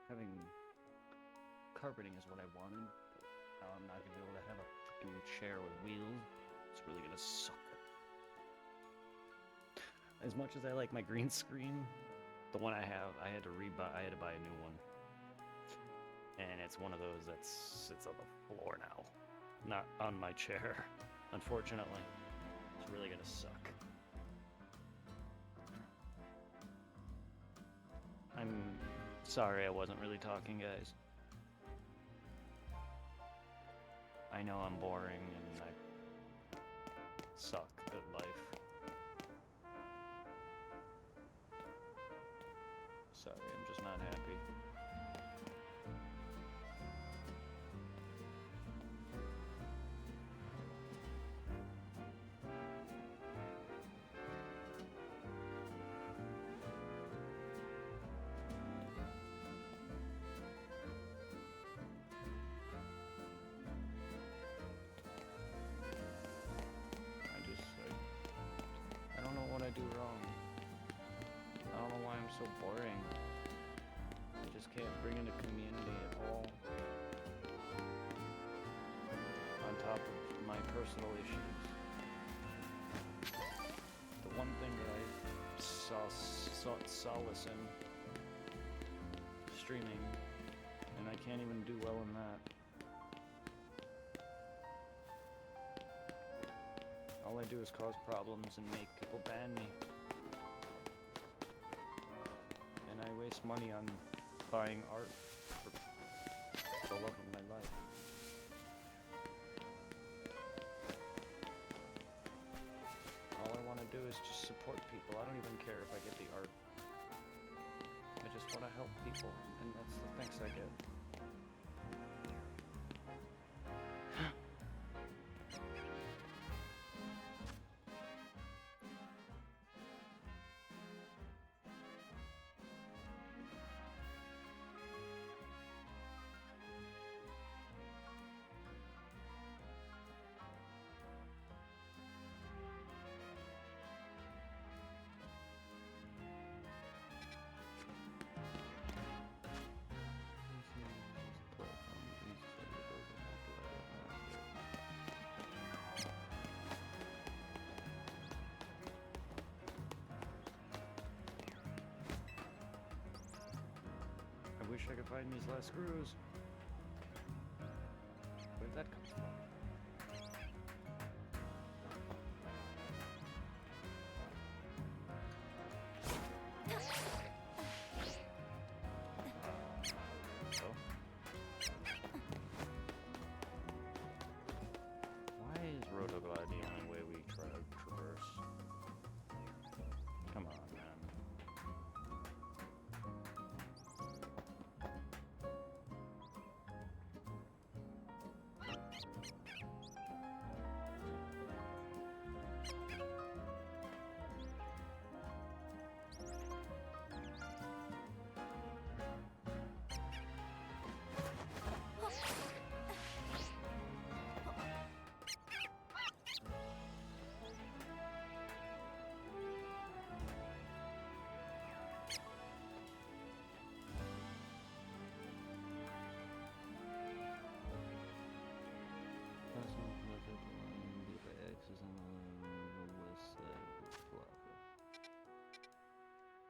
having carpeting is what I wanted, but now I'm not gonna be able to have a freaking chair with wheels. It's really gonna suck. As much as I like my green screen, the one I have, I had to buy a new one. And it's one of those that sits on the floor now, not on my chair, unfortunately. It's really gonna suck. I'm sorry I wasn't really talking, guys. I know I'm boring and I suck at life. Sorry, I'm just not happy. I don't know what I do wrong. I don't know why I'm so boring. I just can't bring in a community at all. On top of my personal issues. The one thing that I saw solace in streaming, and I can't even do well in that. All I do is cause problems and make people ban me. And I waste money on buying art for the love of my life. All I want to do is just support people. I don't even care if I get the art. I just want to help people, and that's the thanks I get. I wish I could find these last screws. Where did that come from? So? Why is Rotoglide the only way we try to traverse? Come on, man.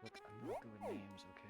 Look, I'm not good with names, okay?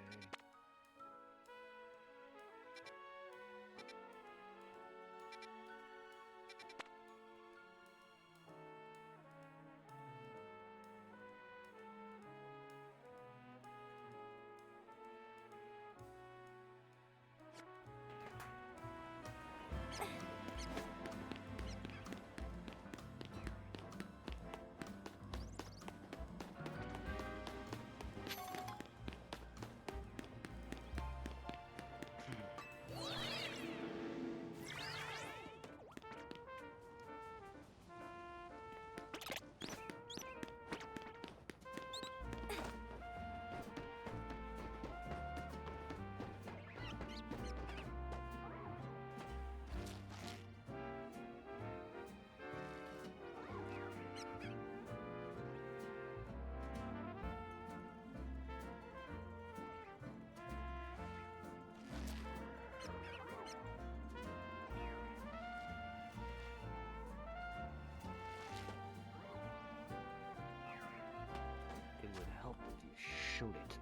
showed it.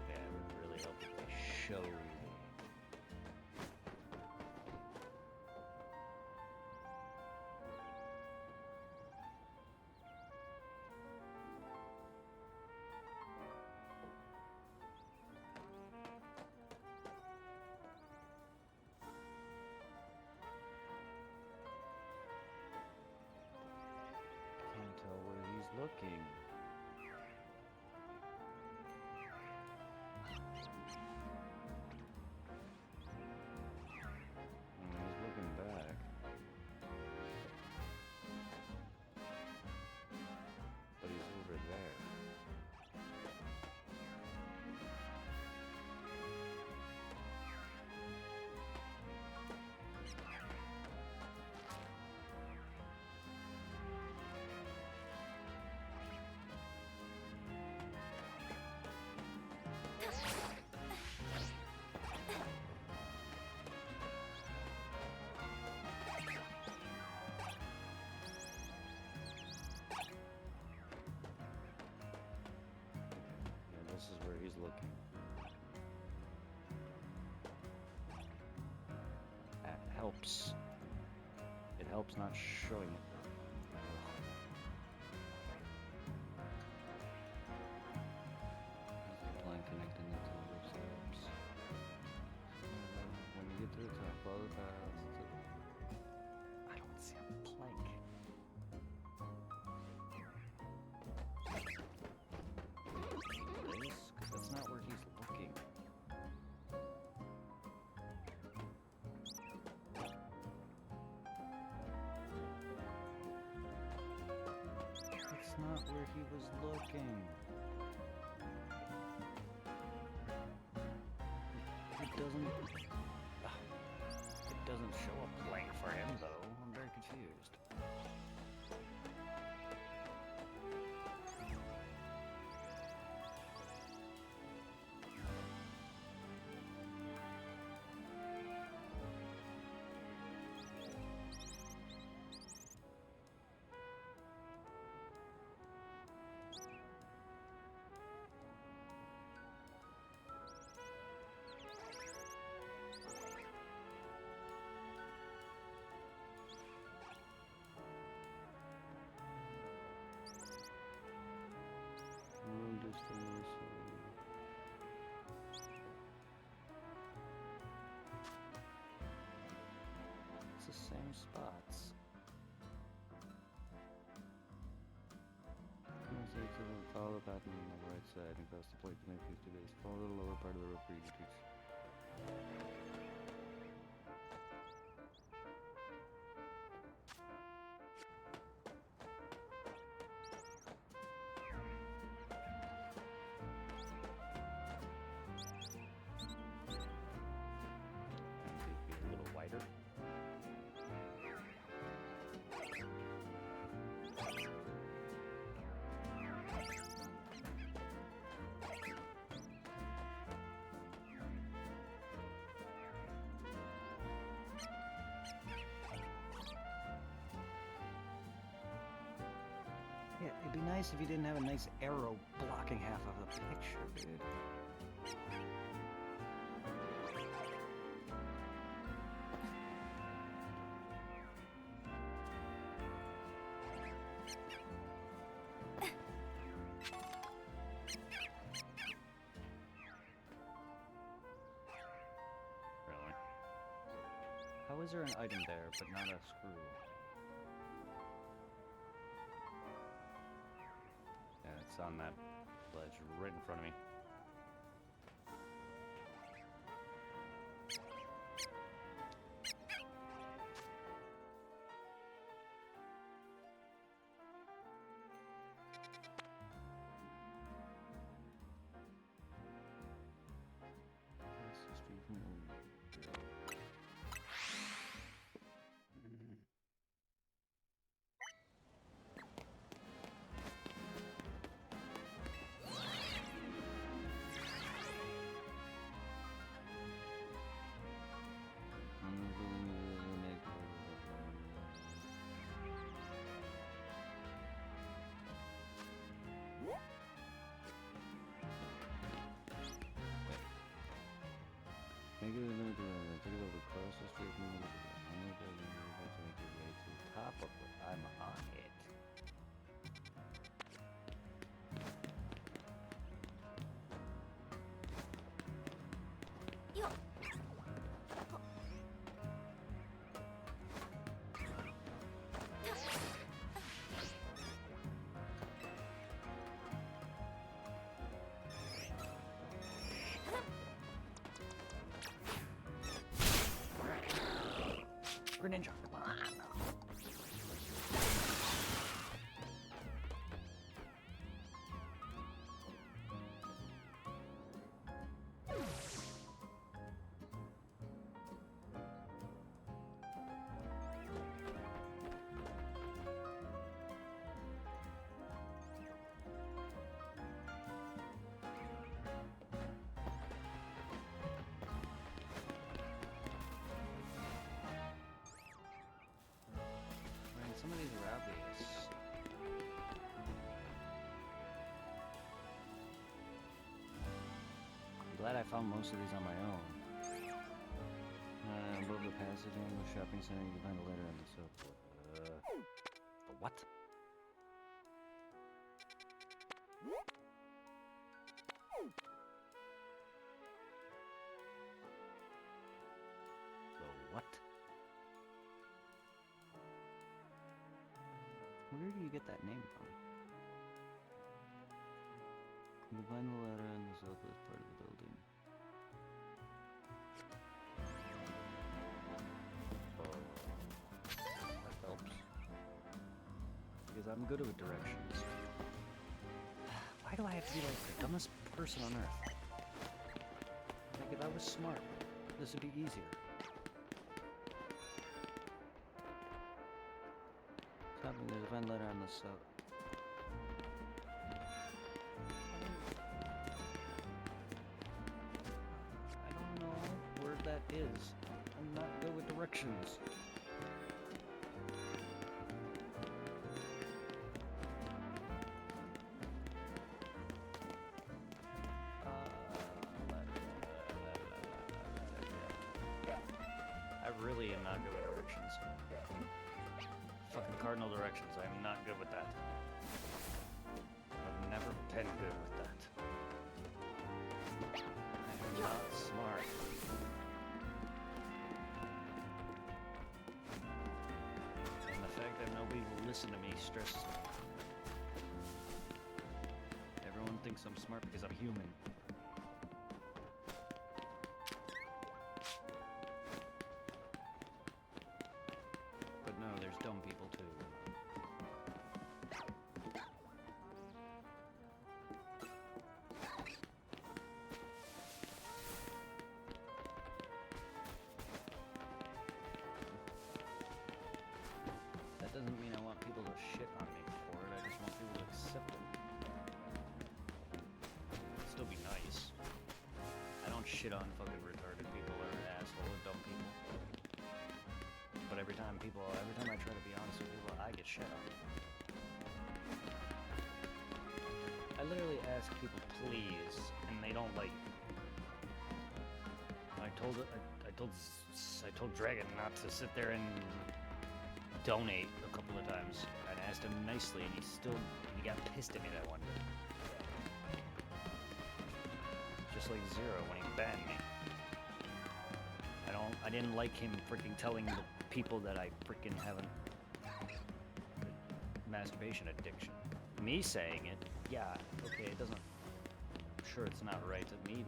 Yeah, it would really help if they showed it. Can't tell where he's looking. He's looking back. But he's over there. Yeah, this is where he's looking. That helps. It helps not showing it. How's the plan connecting it to the steps? When you get to the top, follow the path. I don't see a plank. This? 'Cause that's not where he's looking. That's not where he was looking. It doesn't. It doesn't show a plank for him though. I'm very confused. Long distance. It's the same spots. Follow the pattern on the right side and cross the point beneath these two bases. Follow the lower part of the rope for you to reach. Be a little wider. Yeah, it'd be nice if you didn't have a nice arrow blocking half of the picture, dude. Really? How is there an item there, but not a screw? Yeah, it's on that ledge right in front of me. Across the street from Super Ninja. Come on. Some of these are obvious. I'm glad I found most of these on my own. Above the passage in the shopping center, you can find a letter on the subway. The what? The what? Where do you get that name from? You find the letter in the southwest part of the building. That helps. Because I'm good with directions. Why do I have to be like the dumbest person on earth? Like if I was smart, this would be easier. There's a fine letter on the sub. I don't know where that is. I'm not good with directions. I really am not good with directions. Fucking cardinal directions. I'm not good with that. I've never been good with that. I'm not smart. And the fact that nobody will listen to me stresses me. Everyone thinks I'm smart because I'm human. But no, there's dumb people too. That doesn't mean I want people to shit on me for it, I just want people to accept it. It'd still be nice. I don't shit on fucking retarded people or asshole or dumb people. But every time I try to be honest with people, I get shit on. I literally ask people please, and they don't like it. I told Dragon not to sit there and donate a couple of times. I asked him nicely, and he got pissed at me that one day. Just like Zero when he banned me. I didn't like him freaking telling the people that I freaking have a masturbation addiction. Me saying it, yeah, okay, it doesn't. I'm sure it's not right to me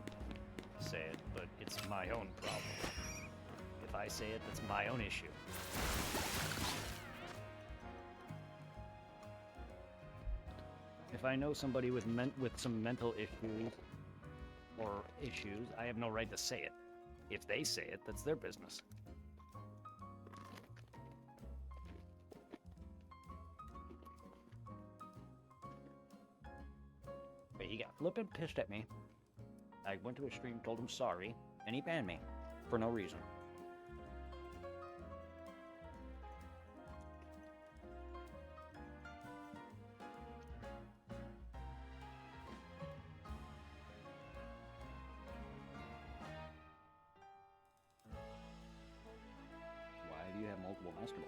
to say it, but it's my own problem. If I say it, that's my own issue. If I know somebody with some mental issues, I have no right to say it. If they say it, that's their business. But he got flippin' pissed at me. I went to his stream, told him sorry, and he banned me for no reason. Why do you have multiple Master Balls?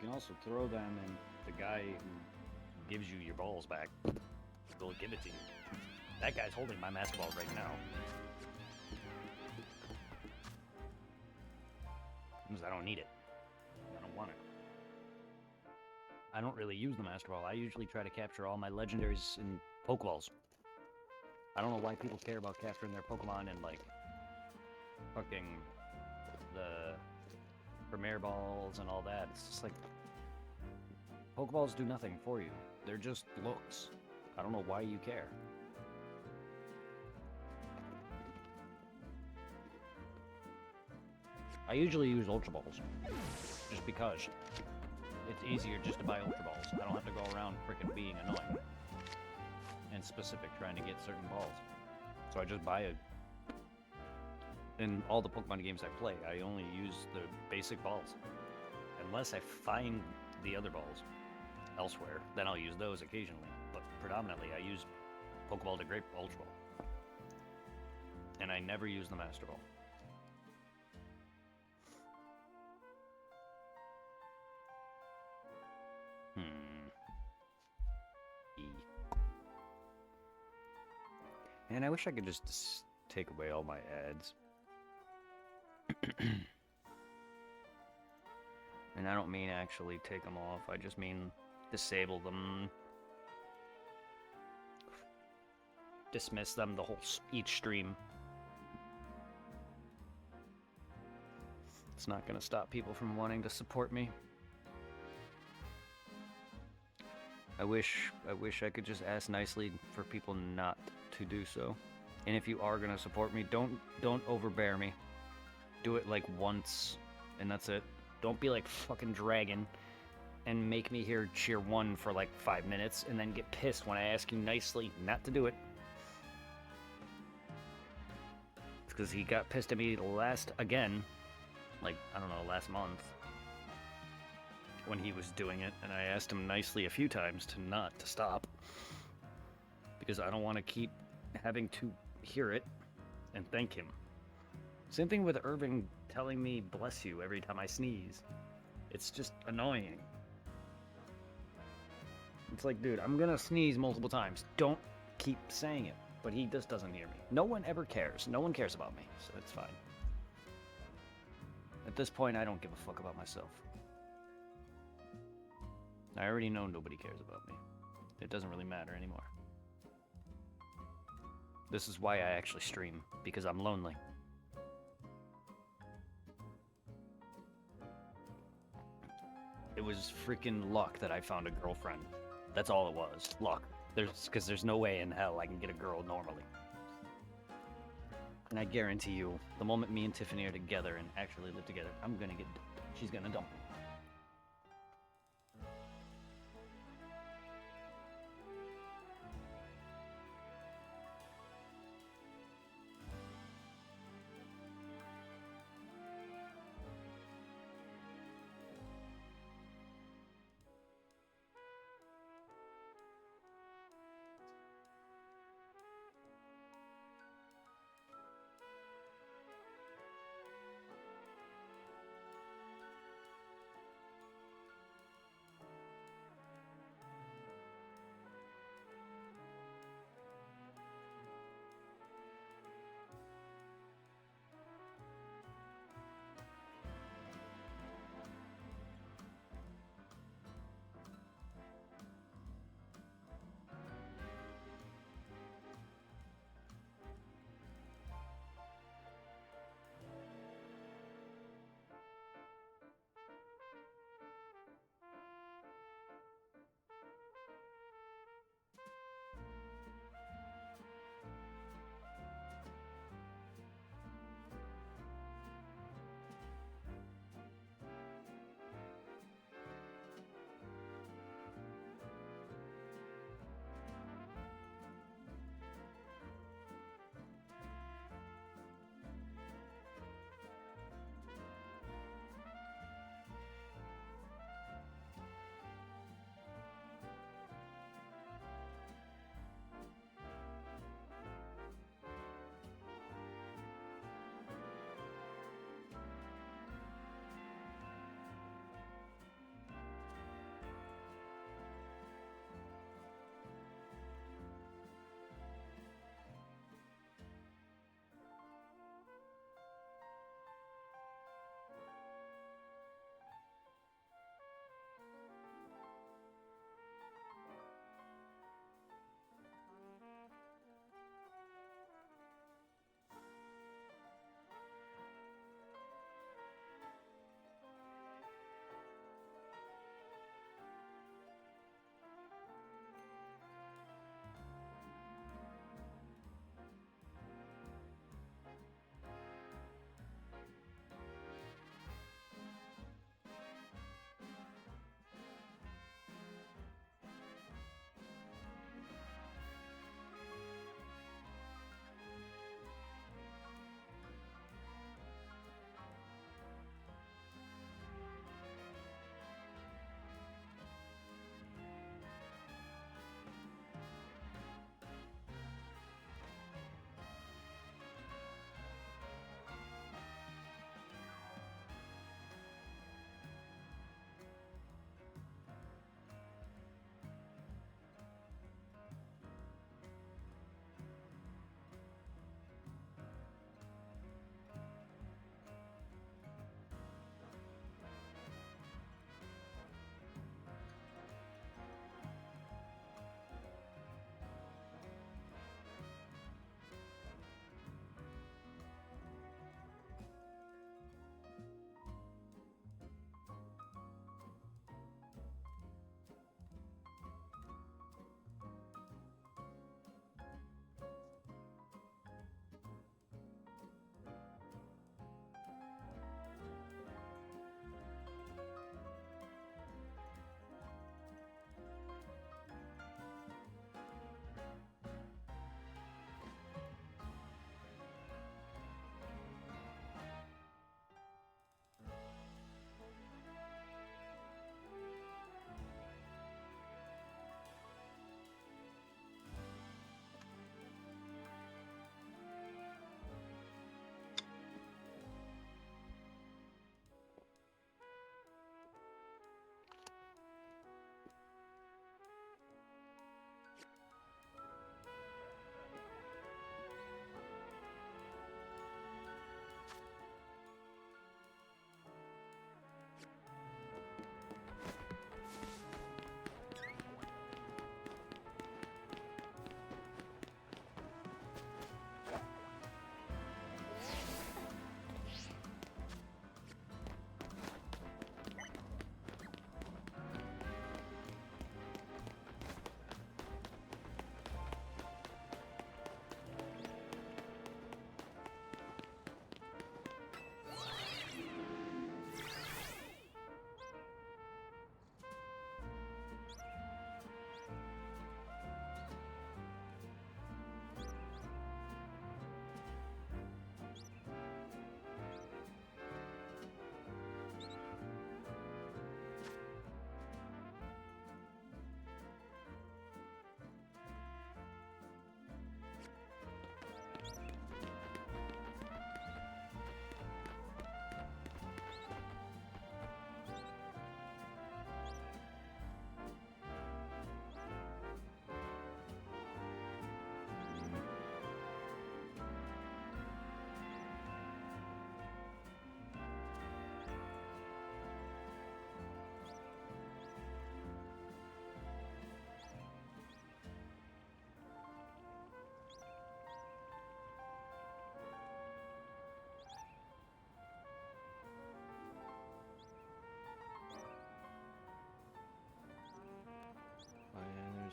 can also throw them, and the guy who gives you your balls back will give it to you. That guy's holding my master ball right now. Because I don't need it. I don't want it. I don't really use the master ball. I usually try to capture all my legendaries in Pokeballs. I don't know why people care about capturing their Pokemon in, like, fucking the Premier Balls and all that. It's just like, Pokeballs do nothing for you. They're just looks. I don't know why you care. I usually use Ultra Balls, just because it's easier just to buy Ultra Balls. I don't have to go around freaking being annoying and specific trying to get certain balls. So I just buy it. In all the Pokemon games I play, I only use the basic balls. Unless I find the other balls elsewhere, then I'll use those occasionally. But predominantly, I use Pokeball to Grape Ultra Ball. And I never use the Master Ball. And I wish I could just take away all my ads. And I don't mean actually take them off, I just mean disable them. Dismiss them each stream. It's not gonna stop people from wanting to support me. I wish I could just ask nicely for people not to do so. And if you are gonna support me, don't overbear me. Do it like once, and that's it. Don't be like fucking Dragon and make me hear cheer 1 for like 5 minutes and then get pissed when I ask you nicely not to do it. It's because he got pissed at me last month when he was doing it, and I asked him nicely a few times to stop, because I don't want to keep having to hear it and thank him. Same thing with Irving telling me bless you every time I sneeze. It's just annoying. It's like, dude, I'm gonna sneeze multiple times. Don't keep saying it. But he just doesn't hear me. No one ever cares. No one cares about me, so it's fine. At this point, I don't give a fuck about myself. I already know nobody cares about me. It doesn't really matter anymore. This is why I actually stream, because I'm lonely. It was freaking luck that I found a girlfriend. That's all it was. Luck. Because there's no way in hell I can get a girl normally. And I guarantee you, the moment me and Tiffany are together and actually live together, I'm gonna get dumped. She's gonna dump me.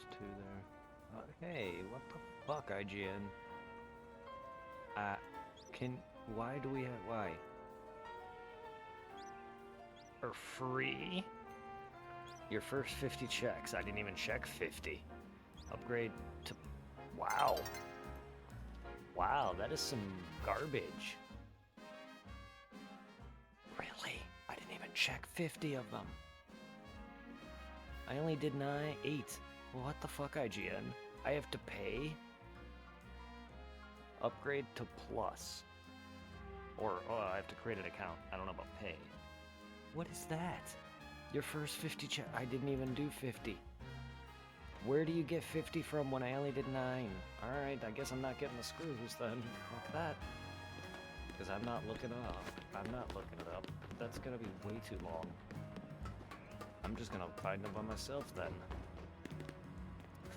those two there. Hey, what the fuck, IGN? Why do we have, why? For free? Your first 50 checks. I didn't even check 50. Upgrade to... Wow. Wow, that is some garbage. Really? I didn't even check 50 of them. I only did 8. Well, what the fuck, IGN? I have to pay? Upgrade to plus. Or, oh, I have to create an account. I don't know about pay. What is that? Your first 50 check. I didn't even do 50. Where do you get 50 from when I only did 9? Alright, I guess I'm not getting the screws then. Fuck that. Because I'm not looking it up. I'm not looking it up. That's gonna be way too long. I'm just gonna find them by myself then.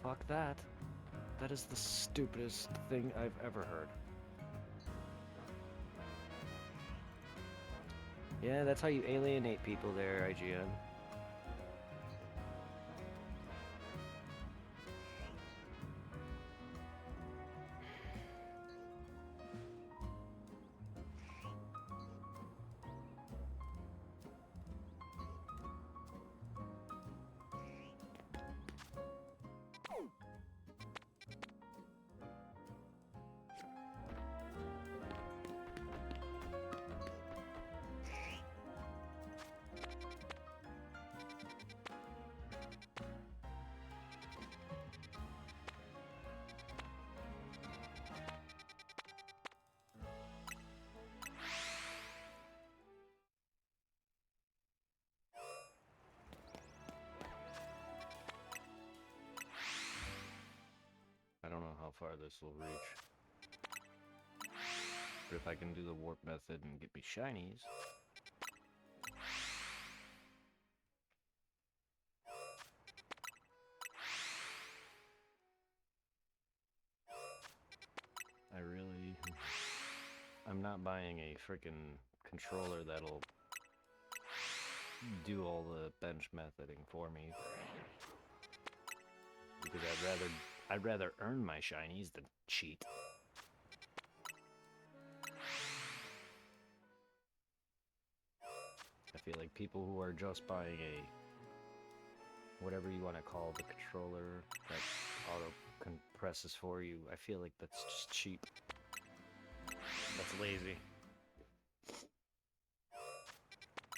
Fuck that. That is the stupidest thing I've ever heard. Yeah, that's how you alienate people there, IGN. I don't know how far this will reach. But if I can do the warp method and get me shinies... I'm not buying a freaking controller that'll do all the bench methoding for me. Because I'd rather earn my shinies than cheat. I feel like people who are just buying a whatever you want to call the controller that auto compresses for you, I feel like that's just cheap. That's lazy.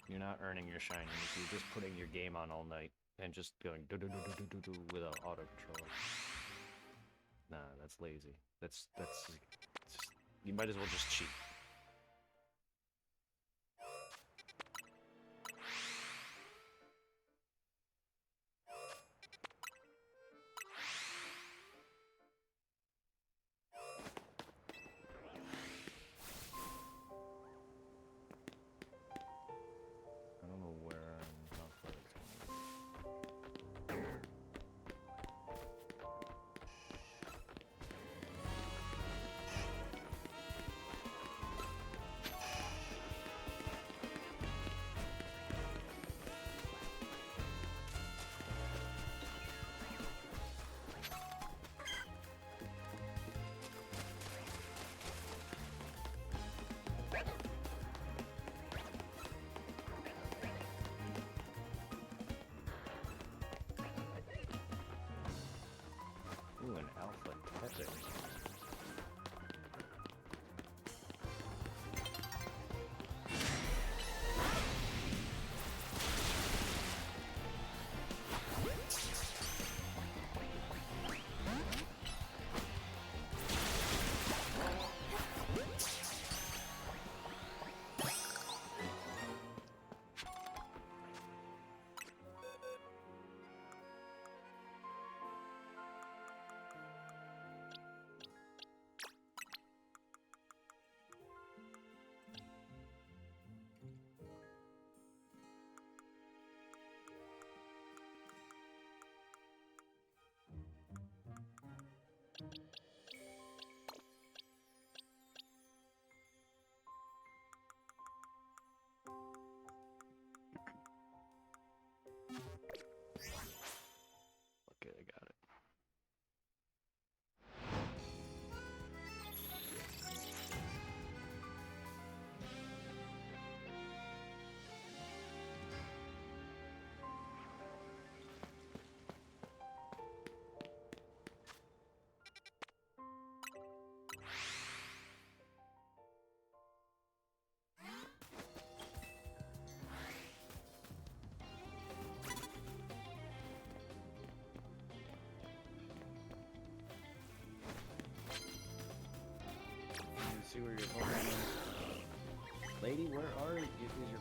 You're not earning your shinies, you're just putting your game on all night and just going do do do do do do do with an auto controller. Nah, that's lazy. That's just, you might as well just cheat. I don't know where I'm not see where your Pokemon is. Lady, where are you? Is your...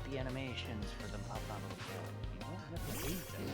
The animations for them pop out of the floor. You don't have to hate them.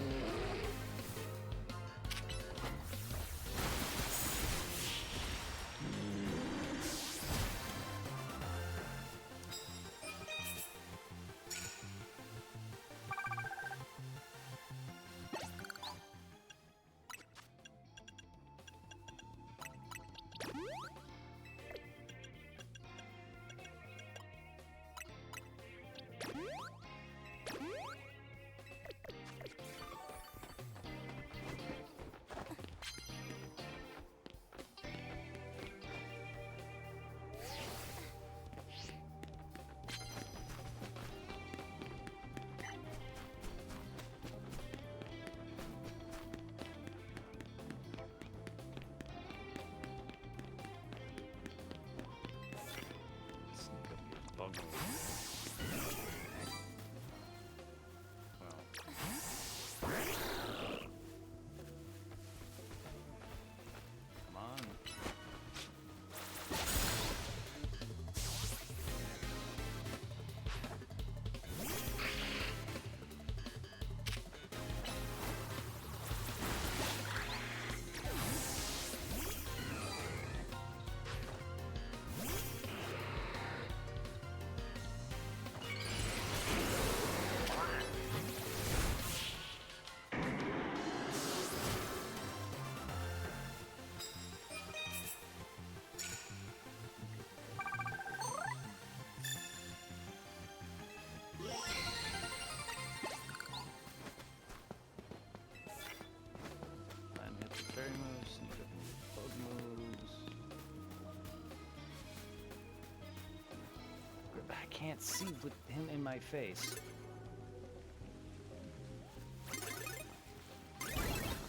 can't see with him in my face.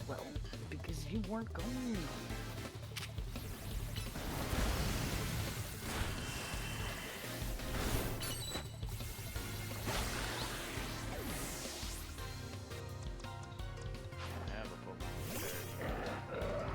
Well, because you weren't going. I have a Pokemon there.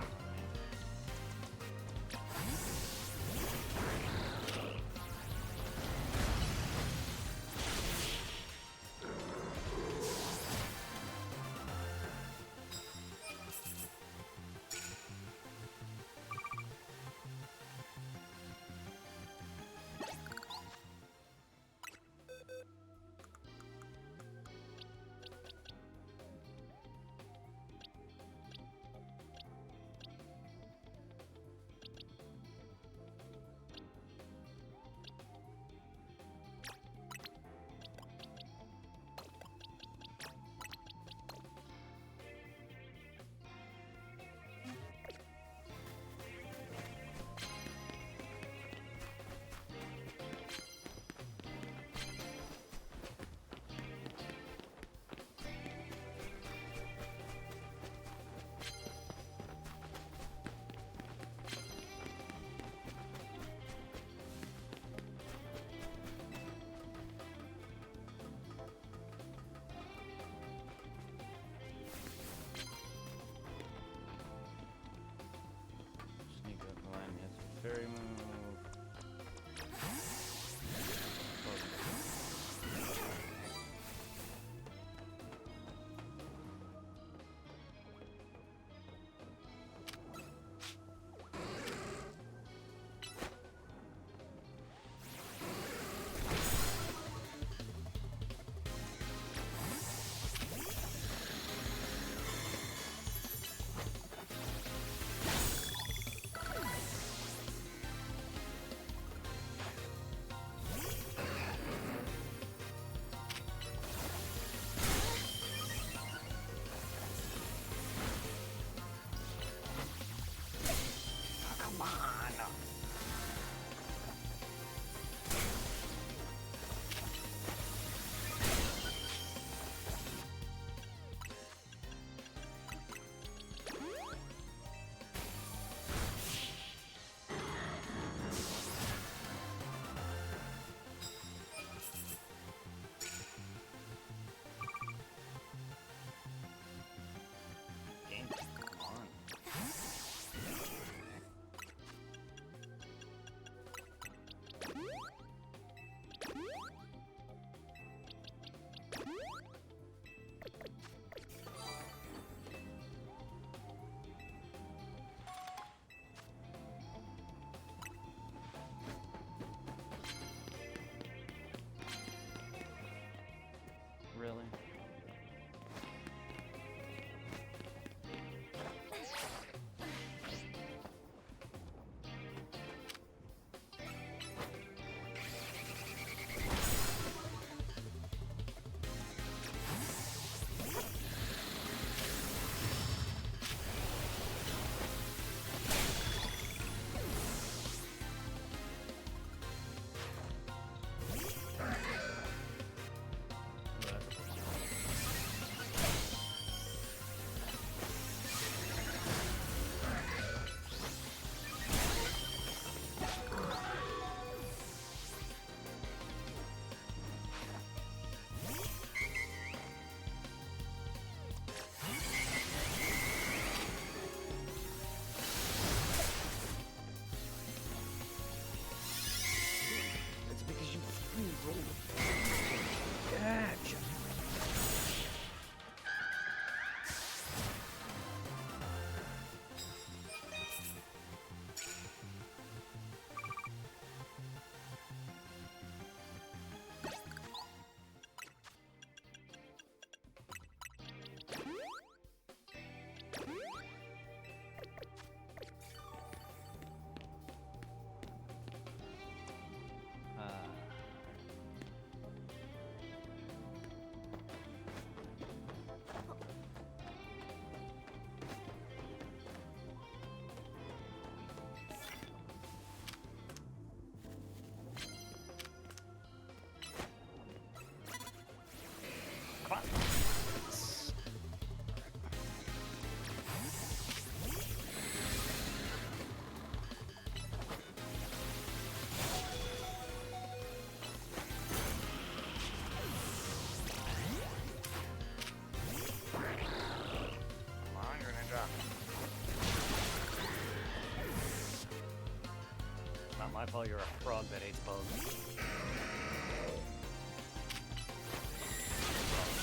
my fault. You're a frog that hates bugs.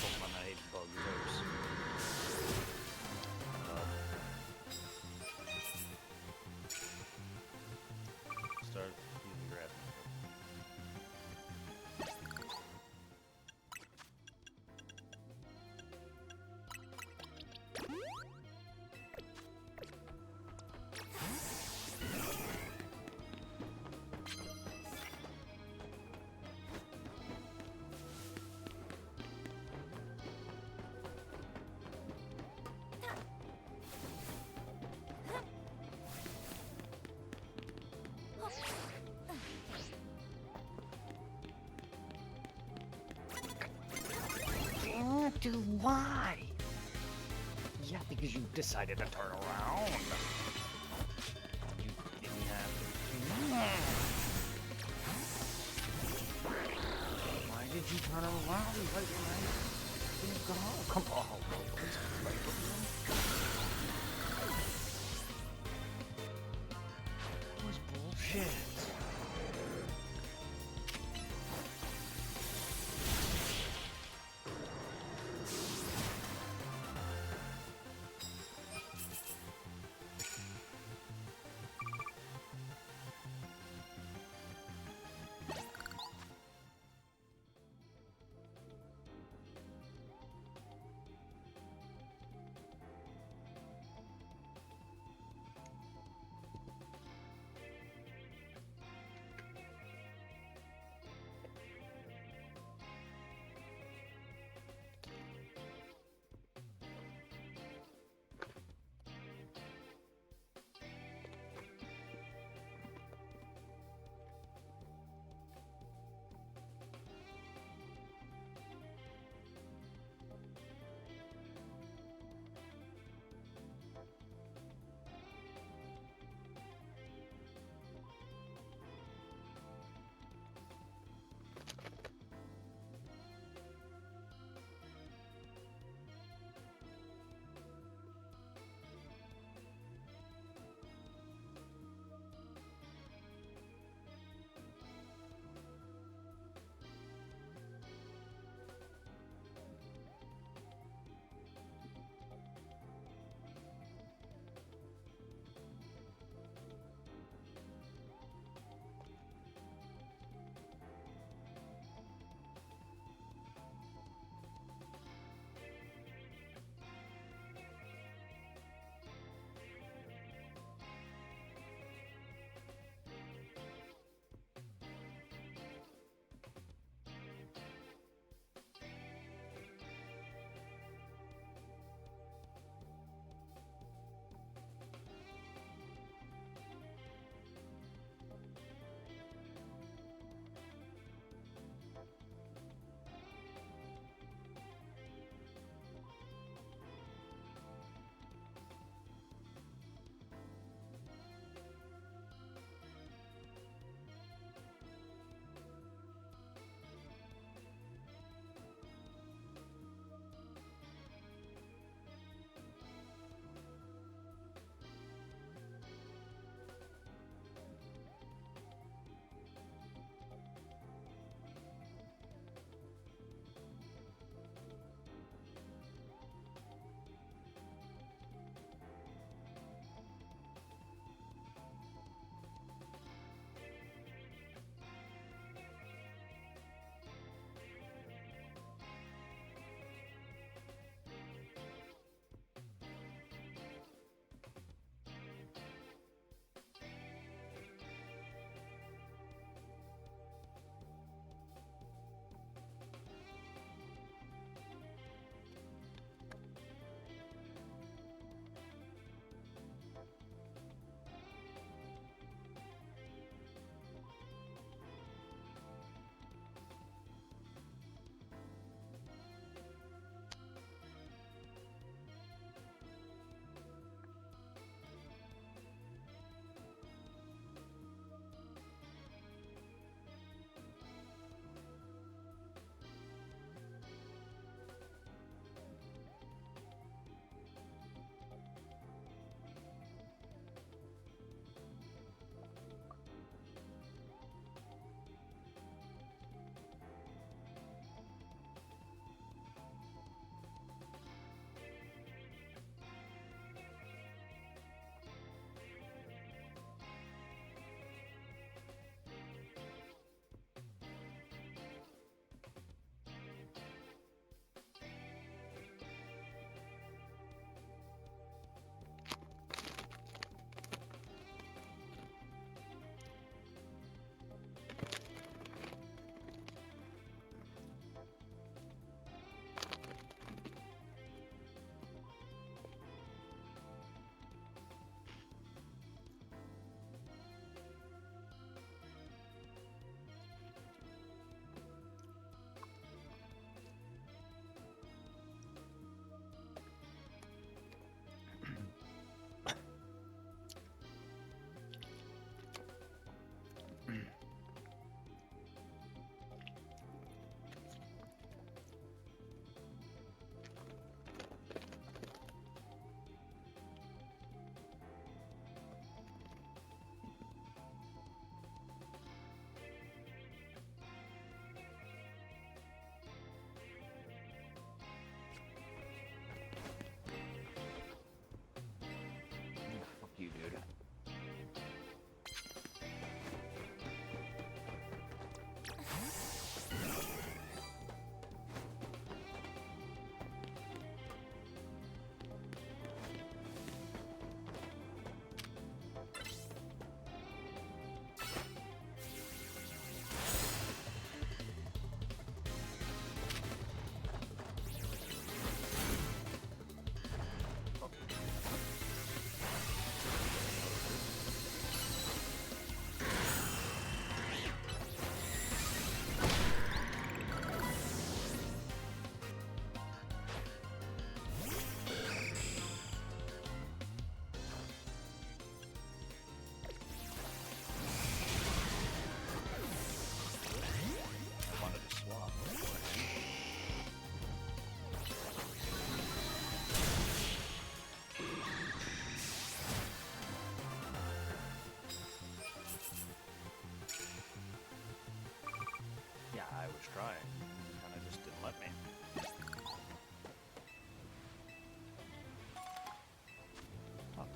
Pokemon that hates bugs first. Start using grass. Dude, why? Yeah, because you decided to turn around. You didn't have to. Why did you turn around right when I didn't go? Come on, please play with me. That was bullshit.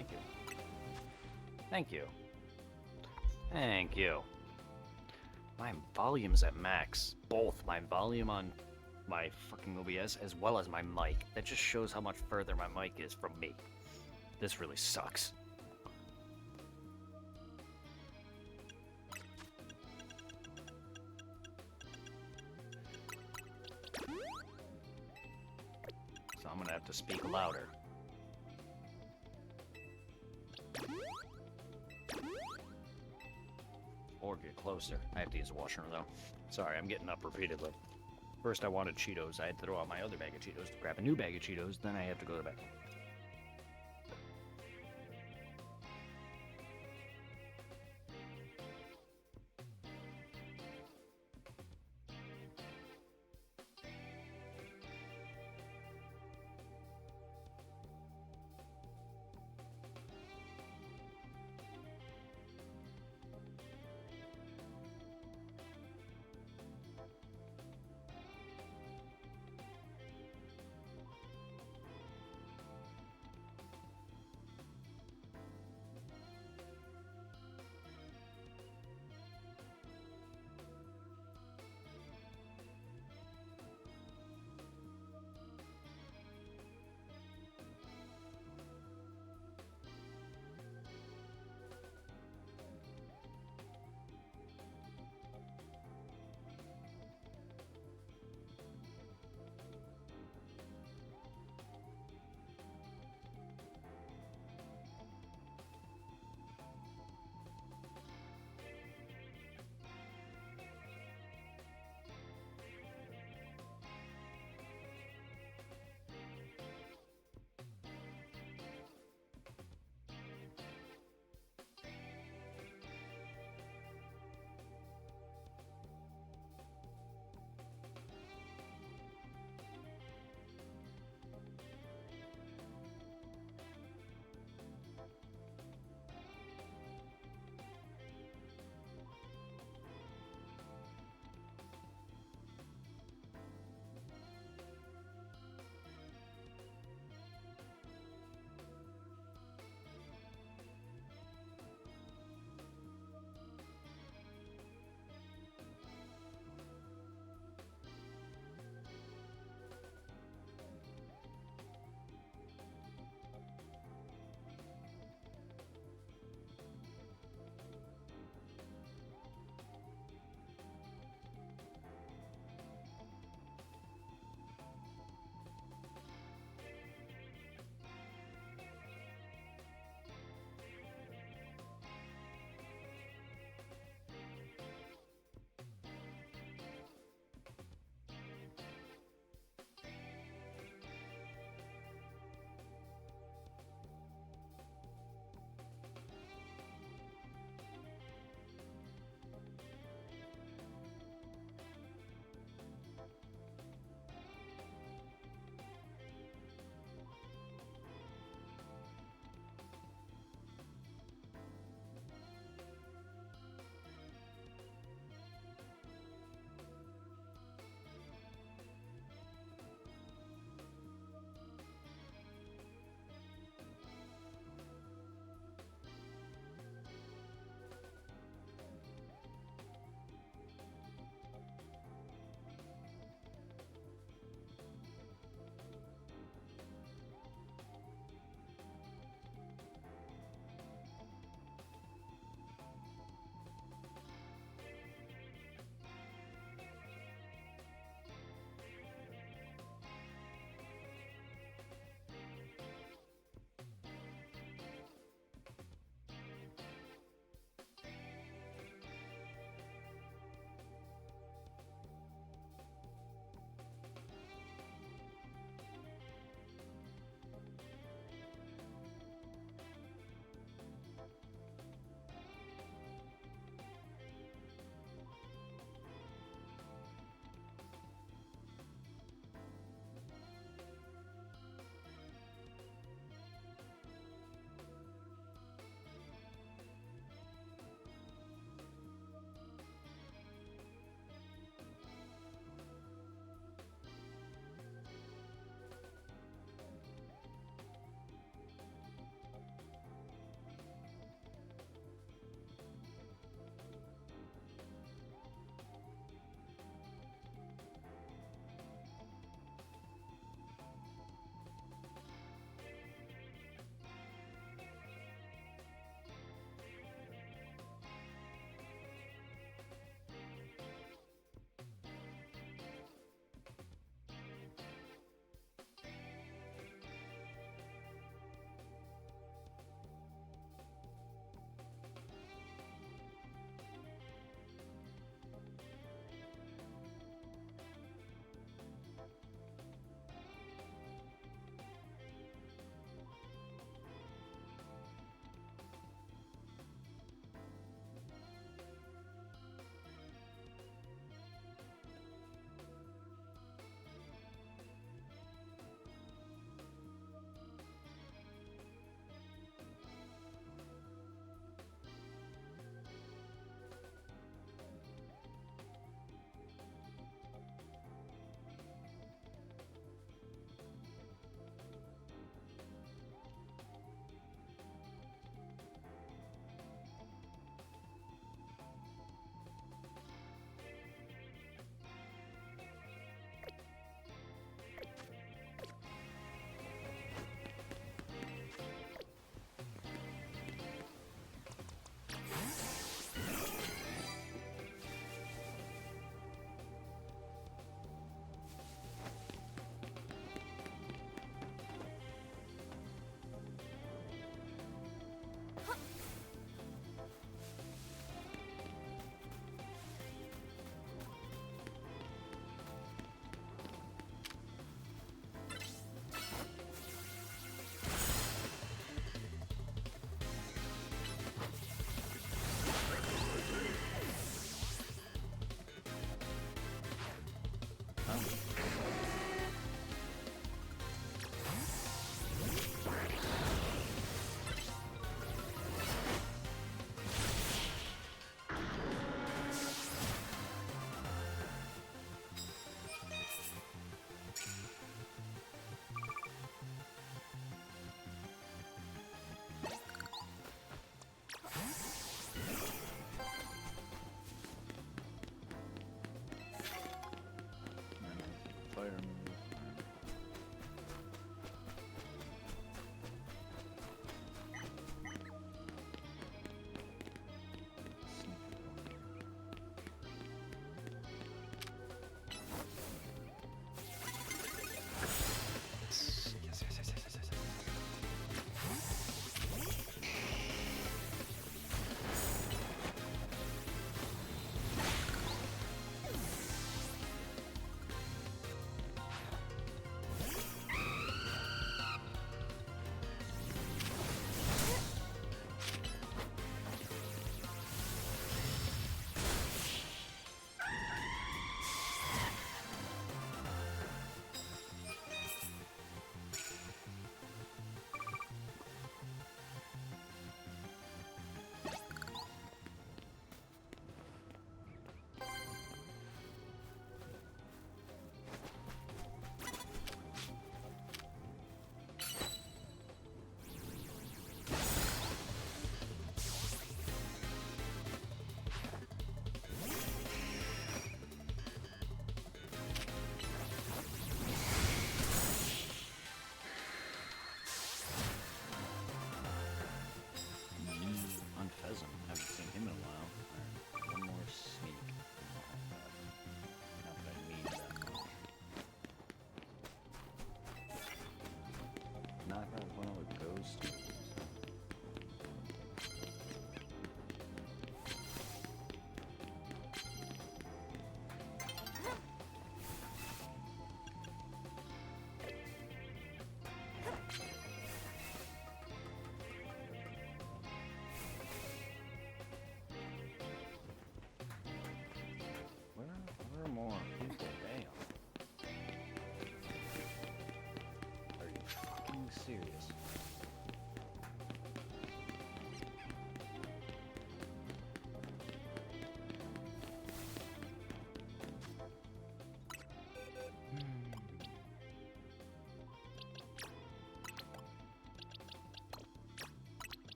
Thank you. Thank you. Thank you. My volume's at max. Both my volume on my fucking OBS as well as my mic. That just shows how much further my mic is from me. This really sucks. So I'm gonna have to speak louder. Or get closer. I have to use the washroom though. Sorry, I'm getting up repeatedly. First I wanted Cheetos. I had to throw out my other bag of Cheetos to grab a new bag of Cheetos, then I have to go to the bathroom.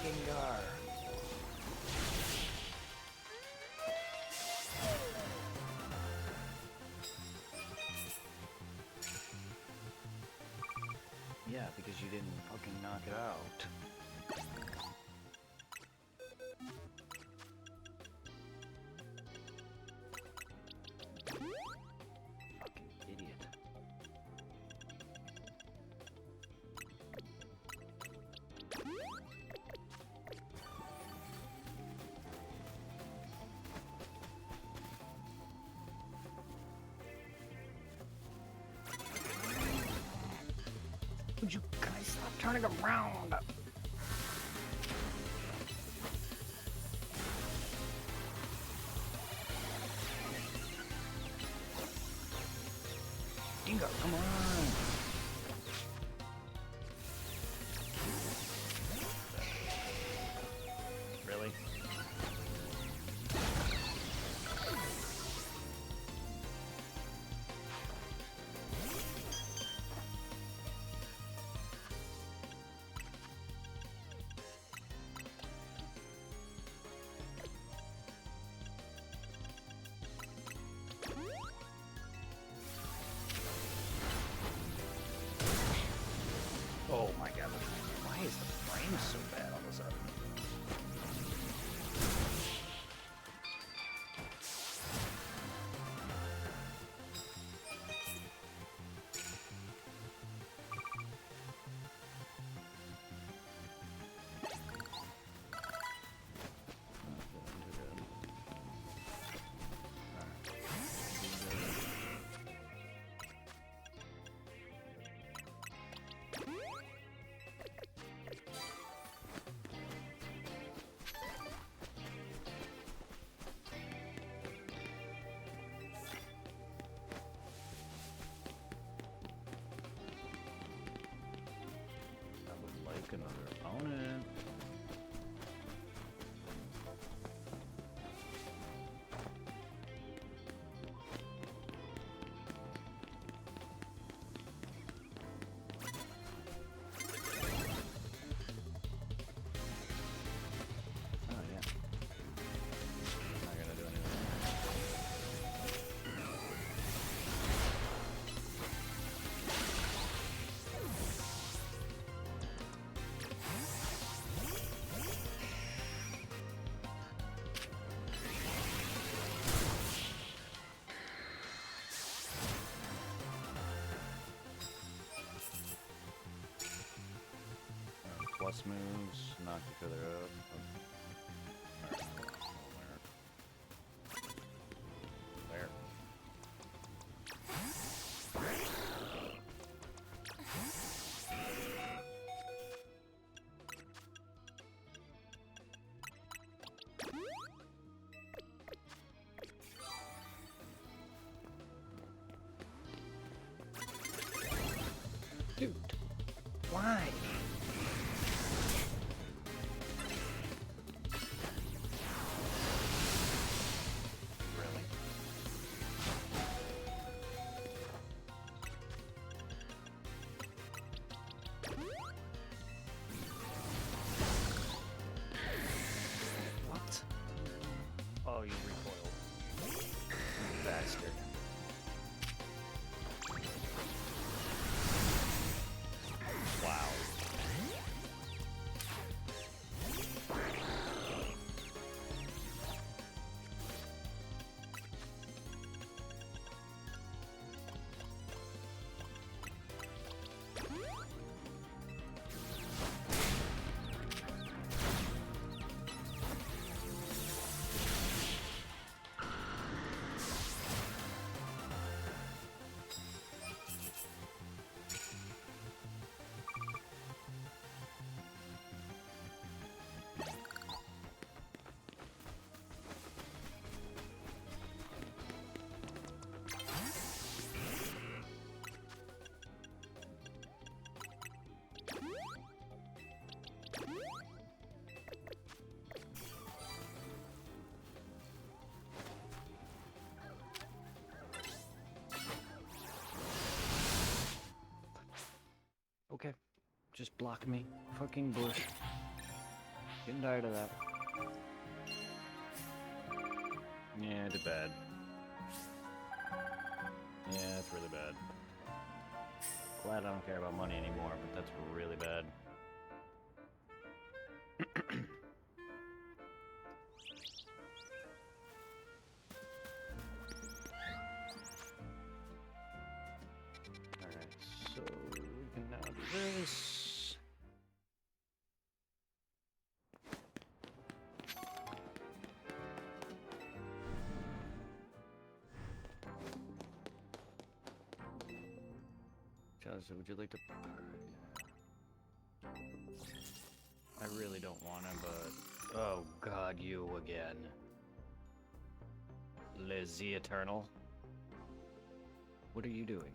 Gengar. Yeah, because you didn't fucking knock it out. Fucking idiot. Would you guys stop turning around? Ingo, come on! Really? Oh my god, why is the frame so bad all of a sudden? I would like another opponent. Oh yeah. Not gonna do anything. Plus moves, knock each other up. Where? Dude, why? Really? What? Oh, you recoiled. Bastard. Wow. Okay. Just block me. Fucking bush. Getting tired of that. Yeah, too bad. Yeah, it's really bad. Glad I don't care about money anymore, but that's really bad. Alright, so we can now do this. Chelsea, would you like to... I really don't want to, but... Oh god, you again. Lizzie Eternal? What are you doing?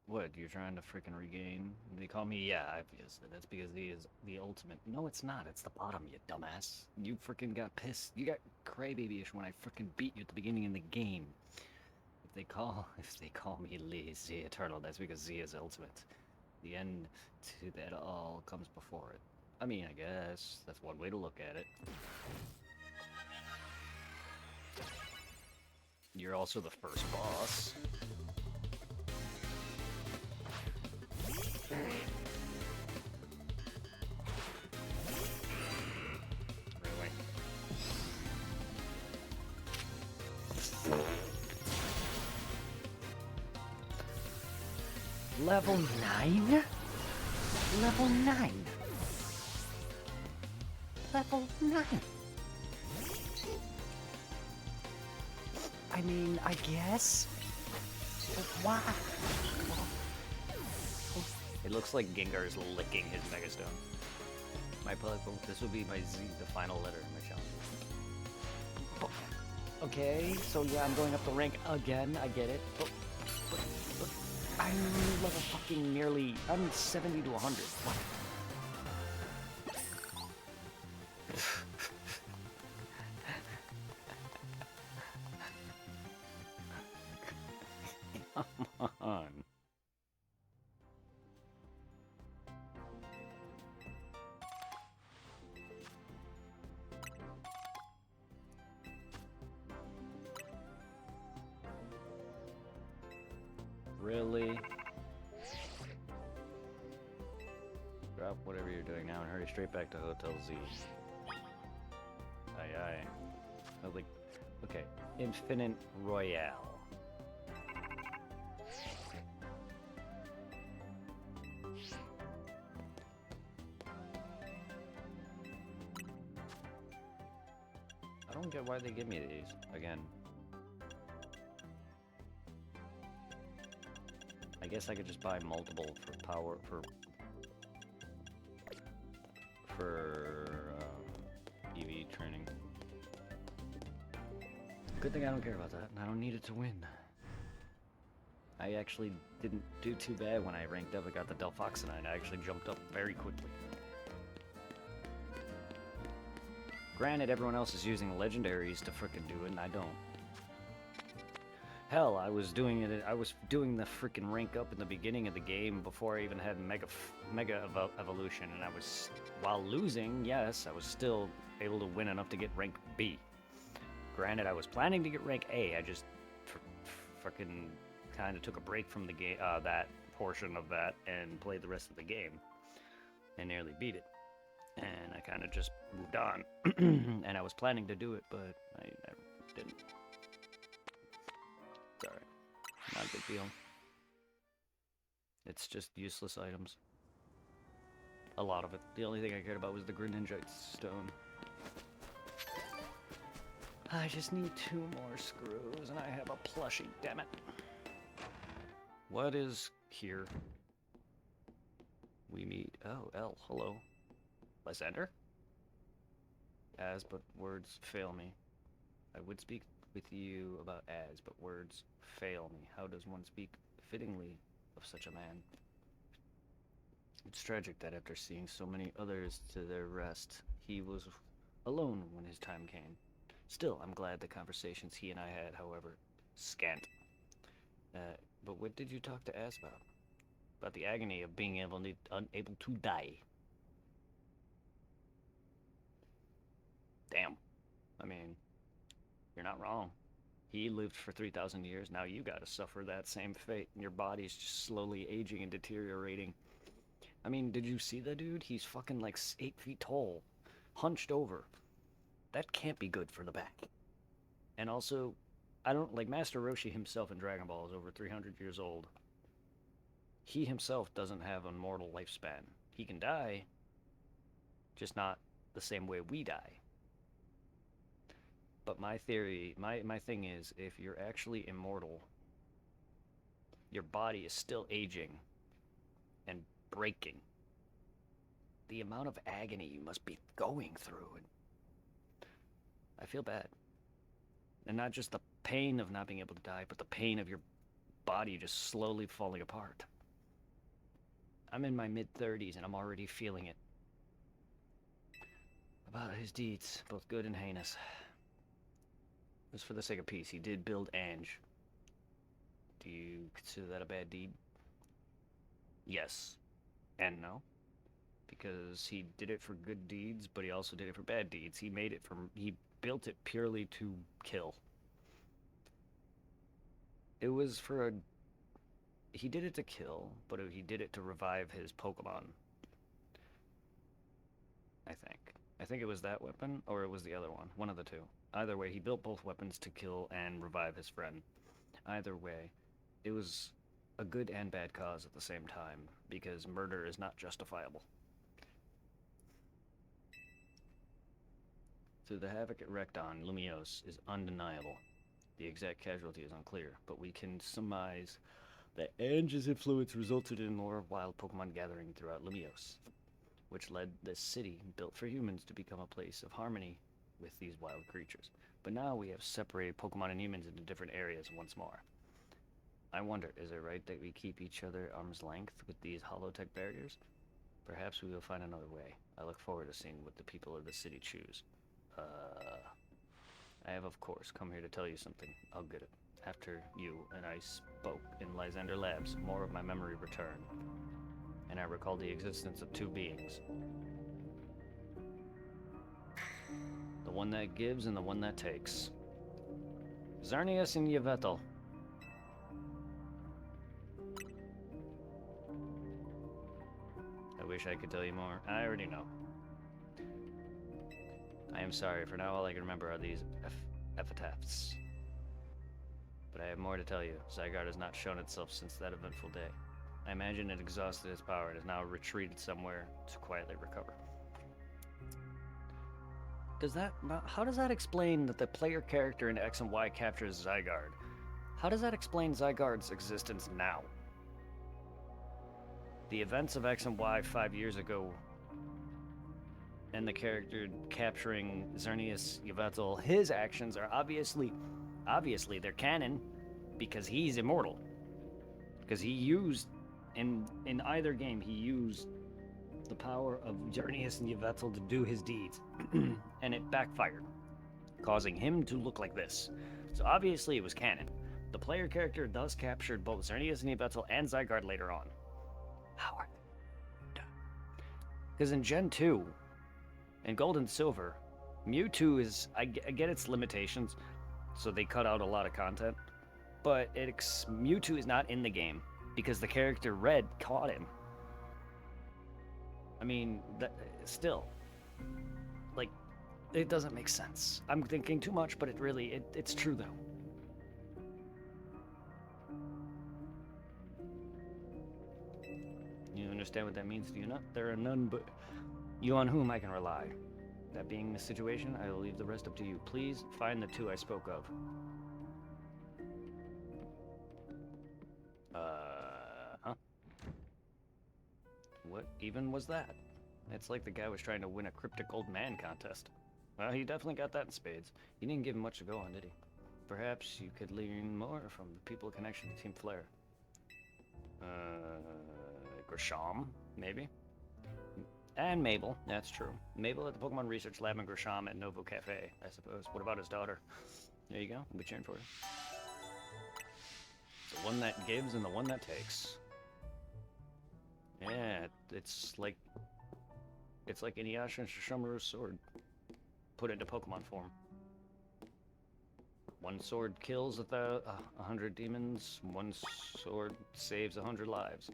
What, you're trying to freaking regain? They call me, yeah, obviously. That's because he is the ultimate. No, it's not. It's the bottom, you dumbass. You freaking got pissed. You got crybaby-ish when I freaking beat you at the beginning of the game. If they call me Lee, Z Eternal, that's because Z is ultimate. The end to that all comes before it. I mean, I guess that's one way to look at it. You're also the first boss. Really? Level 9? Level 9? Level 9? I mean, I guess? But why? It looks like Gengar's licking his Megastone. This will be my Z, the final letter of my challenge. Okay, so yeah, I'm going up the rank again, I get it. But I'm level fucking nearly, I'm 70 to 100. What? Come on. Really? Drop whatever you're doing now and hurry straight back to Hotel Z. Aye aye. I was like, okay, Infinite Royale. I don't get why they give me these again. I guess I could just buy multiple for power for EV training. Good thing I don't care about that, and I don't need it to win. I actually didn't do too bad when I ranked up. I got the Delphoxinite. I actually jumped up very quickly. Granted, everyone else is using legendaries to frickin' do it, and I don't. Hell, I was doing it. I was doing the freaking rank up in the beginning of the game before I even had Mega Evolution, and I was, while losing, yes, I was still able to win enough to get rank B. Granted, I was planning to get rank A. I just freaking kind of took a break from the game, that portion of that, and played the rest of the game, and nearly beat it. And I kind of just moved on, and I was planning to do it, but I didn't. Sorry, not a big deal. It's just useless items. A lot of it. The only thing I cared about was the Greninjite stone. I just need 2 more screws, and I have a plushie, damn it. What is here? We meet... Oh, L, hello. Lysander? As, but words fail me. I would speak with you about as, but words fail me. How does one speak fittingly of such a man? It's tragic that after seeing so many others to their rest, he was alone when his time came. Still, I'm glad the conversations he and I had, however, scant. But what did you talk to Az about? About the agony of being unable to die. Damn. I mean, you're not wrong. He lived for 3,000 years, now you gotta suffer that same fate, and your body's just slowly aging and deteriorating. I mean, did you see the dude? He's fucking like 8 feet tall, hunched over. That can't be good for the back. And also, I don't like Master Roshi himself in Dragon Ball is over 300 years old. He himself doesn't have a mortal lifespan. He can die, just not the same way we die. But my theory, my thing is, if you're actually immortal, your body is still aging and breaking. The amount of agony you must be going through. And I feel bad. And not just the pain of not being able to die, but the pain of your body just slowly falling apart. I'm in my mid-30s and I'm already feeling it. About his deeds, both good and heinous. Just for the sake of peace, he did build Ange. Do you consider that a bad deed? Yes. And no. Because he did it for good deeds, but he also did it for bad deeds. He built it purely to kill. It was for a... He did it to kill, but he did it to revive his Pokemon. I think. I think it was that weapon, or it was the other one. One of the two. Either way, he built both weapons to kill and revive his friend. Either way, it was a good and bad cause at the same time, because murder is not justifiable. So the havoc it wreaked on Lumiose is undeniable. The exact casualty is unclear, but we can surmise that Ange's influence resulted in more wild Pokemon gathering throughout Lumiose, which led this city, built for humans, to become a place of harmony with these wild creatures. But now we have separated Pokemon and humans into different areas once more. I wonder, is it right that we keep each other arm's length with these holotech barriers? Perhaps we will find another way. I look forward to seeing what the people of the city choose. I have, of course, come here to tell you something. I'll get it. After you and I spoke in Lysander Labs, more of my memory returned, and I recalled the existence of two beings. The one that gives and the one that takes. Xerneas and Yveltal. I wish I could tell you more. I already know. I am sorry, for now all I can remember are these epitaphs. But I have more to tell you. Zygarde has not shown itself since that eventful day. I imagine it exhausted its power and has now retreated somewhere to quietly recover. How does that explain that the player character in X and Y captures Zygarde? How does that explain Zygarde's existence now? The events of X and Y 5 years ago, and the character capturing Xerneas Yveltal, his actions are obviously they're canon, because he's immortal. Because he used, in either game, he used the power of Xerneas and Yveltal to do his deeds, and it backfired, causing him to look like this. So obviously it was canon. The player character thus captured both Xerneas and Yveltal and Zygarde later on. How are they? Because in Gen 2, in Gold and Silver, Mewtwo is, I get its limitations, so they cut out a lot of content, but Mewtwo is not in the game, because the character Red caught him. I mean, still, like, it doesn't make sense. I'm thinking too much, but it's true though. You understand what that means, do you not? There are none but you on whom I can rely. That being the situation, I will leave the rest up to you. Please find the two I spoke of. Huh? What even was that? It's like the guy was trying to win a cryptic old man contest. Well, he definitely got that in spades. He didn't give him much to go on, did he? Perhaps you could learn more from the people connection to Team Flare. Grisham, maybe? And Mabel, that's true. Mabel at the Pokemon Research Lab in Grisham at Novo Cafe, I suppose. What about his daughter? There you go. We'll be cheering for her. The one that gives and the one that takes. Yeah, it's like Inuyasha and Sesshomaru's sword put into Pokemon form. One sword kills 100 demons. One sword saves 100 lives.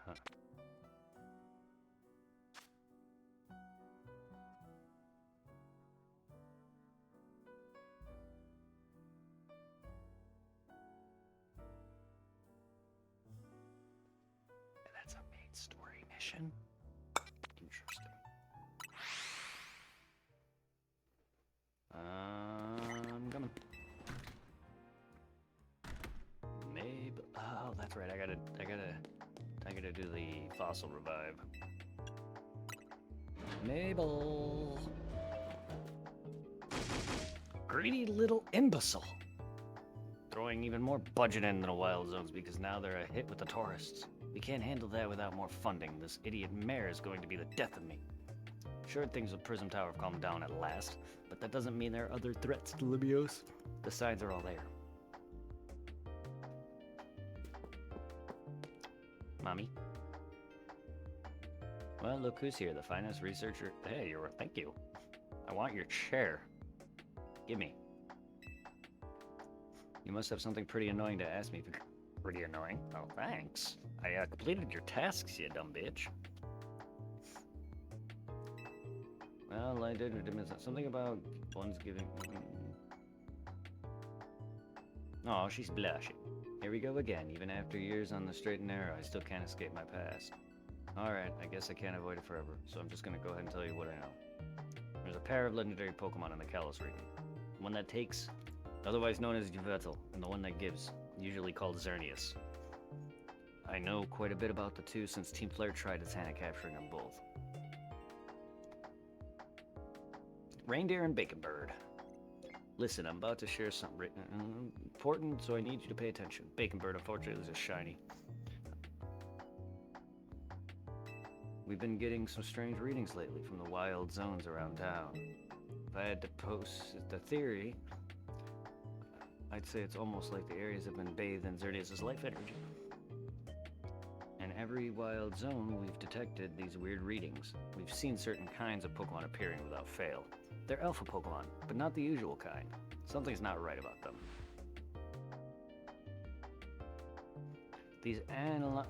Huh. That's a main story mission. Interesting. I'm coming. Maybe. Oh, that's right. I gotta do the fossil revive. Mabel. Greedy little imbecile. Throwing even more budget in the wild zones because now they're a hit with the tourists. We can't handle that without more funding. This idiot mayor is going to be the death of me. Sure, things with Prism Tower have calmed down at last, but that doesn't mean there are other threats to Libios. The signs are all there. Mommy? Well, look who's here, the finest researcher. Hey, thank you. I want your chair. Gimme. You must have something pretty annoying to ask me. Pretty annoying? Oh, thanks. I completed your tasks, you dumb bitch. Well, I did something about one's giving. Oh, she's blushing. Here we go again. Even after years on the straight and narrow, I still can't escape my past. Alright, I guess I can't avoid it forever, so I'm just gonna go ahead and tell you what I know. There's a pair of legendary Pokemon in the Kalos region. One that takes, otherwise known as Yveltal, and the one that gives, usually called Xerneas. I know quite a bit about the two since Team Flare tried its hand at capturing them both. Reindeer and Bacon Bird. Listen, I'm about to share something important, so I need you to pay attention. Bacon Bird, unfortunately, is just shiny. We've been getting some strange readings lately from the wild zones around town. If I had to post the theory, I'd say it's almost like the areas have been bathed in Xerneas' life energy. In every wild zone, we've detected these weird readings. We've seen certain kinds of Pokemon appearing without fail. They're alpha Pokemon, but not the usual kind. Something's not right about them. These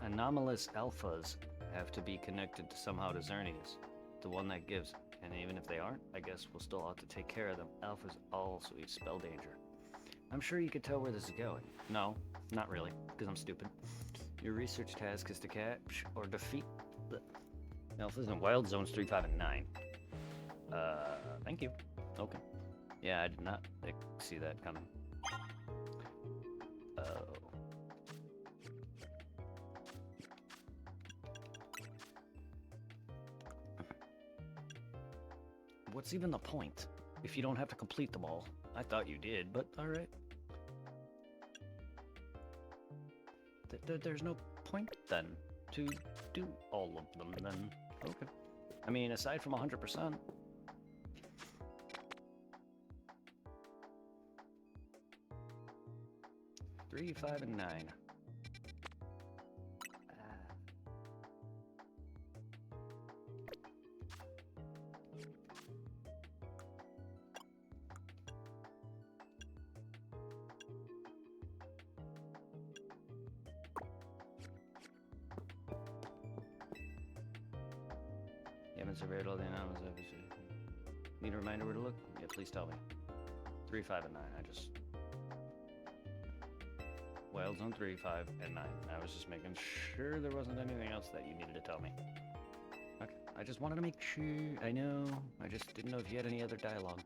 anomalous alphas have to be connected somehow to Xerneas, the one that gives. And even if they aren't, I guess we'll still have to take care of them. Alphas also spell danger. I'm sure you could tell where this is going. No, not really, because I'm stupid. Your research task is to catch or defeat the alphas in wild zones 3, 5, and 9. Thank you. Okay. Yeah, I did not see that coming. Oh. What's even the point if you don't have to complete them all? I thought you did, but alright. There's no point then to do all of them then. Okay. I mean, aside from 100%. 3, 5, and 9. You haven't surveyed all the anomalies, obviously. Need a reminder where to look? Yeah, please tell me. 3, 5, and 9. Wild Zone 3, 5, and 9. I was just making sure there wasn't anything else that you needed to tell me. Okay, I just wanted to make sure. I know. I just didn't know if you had any other dialogue.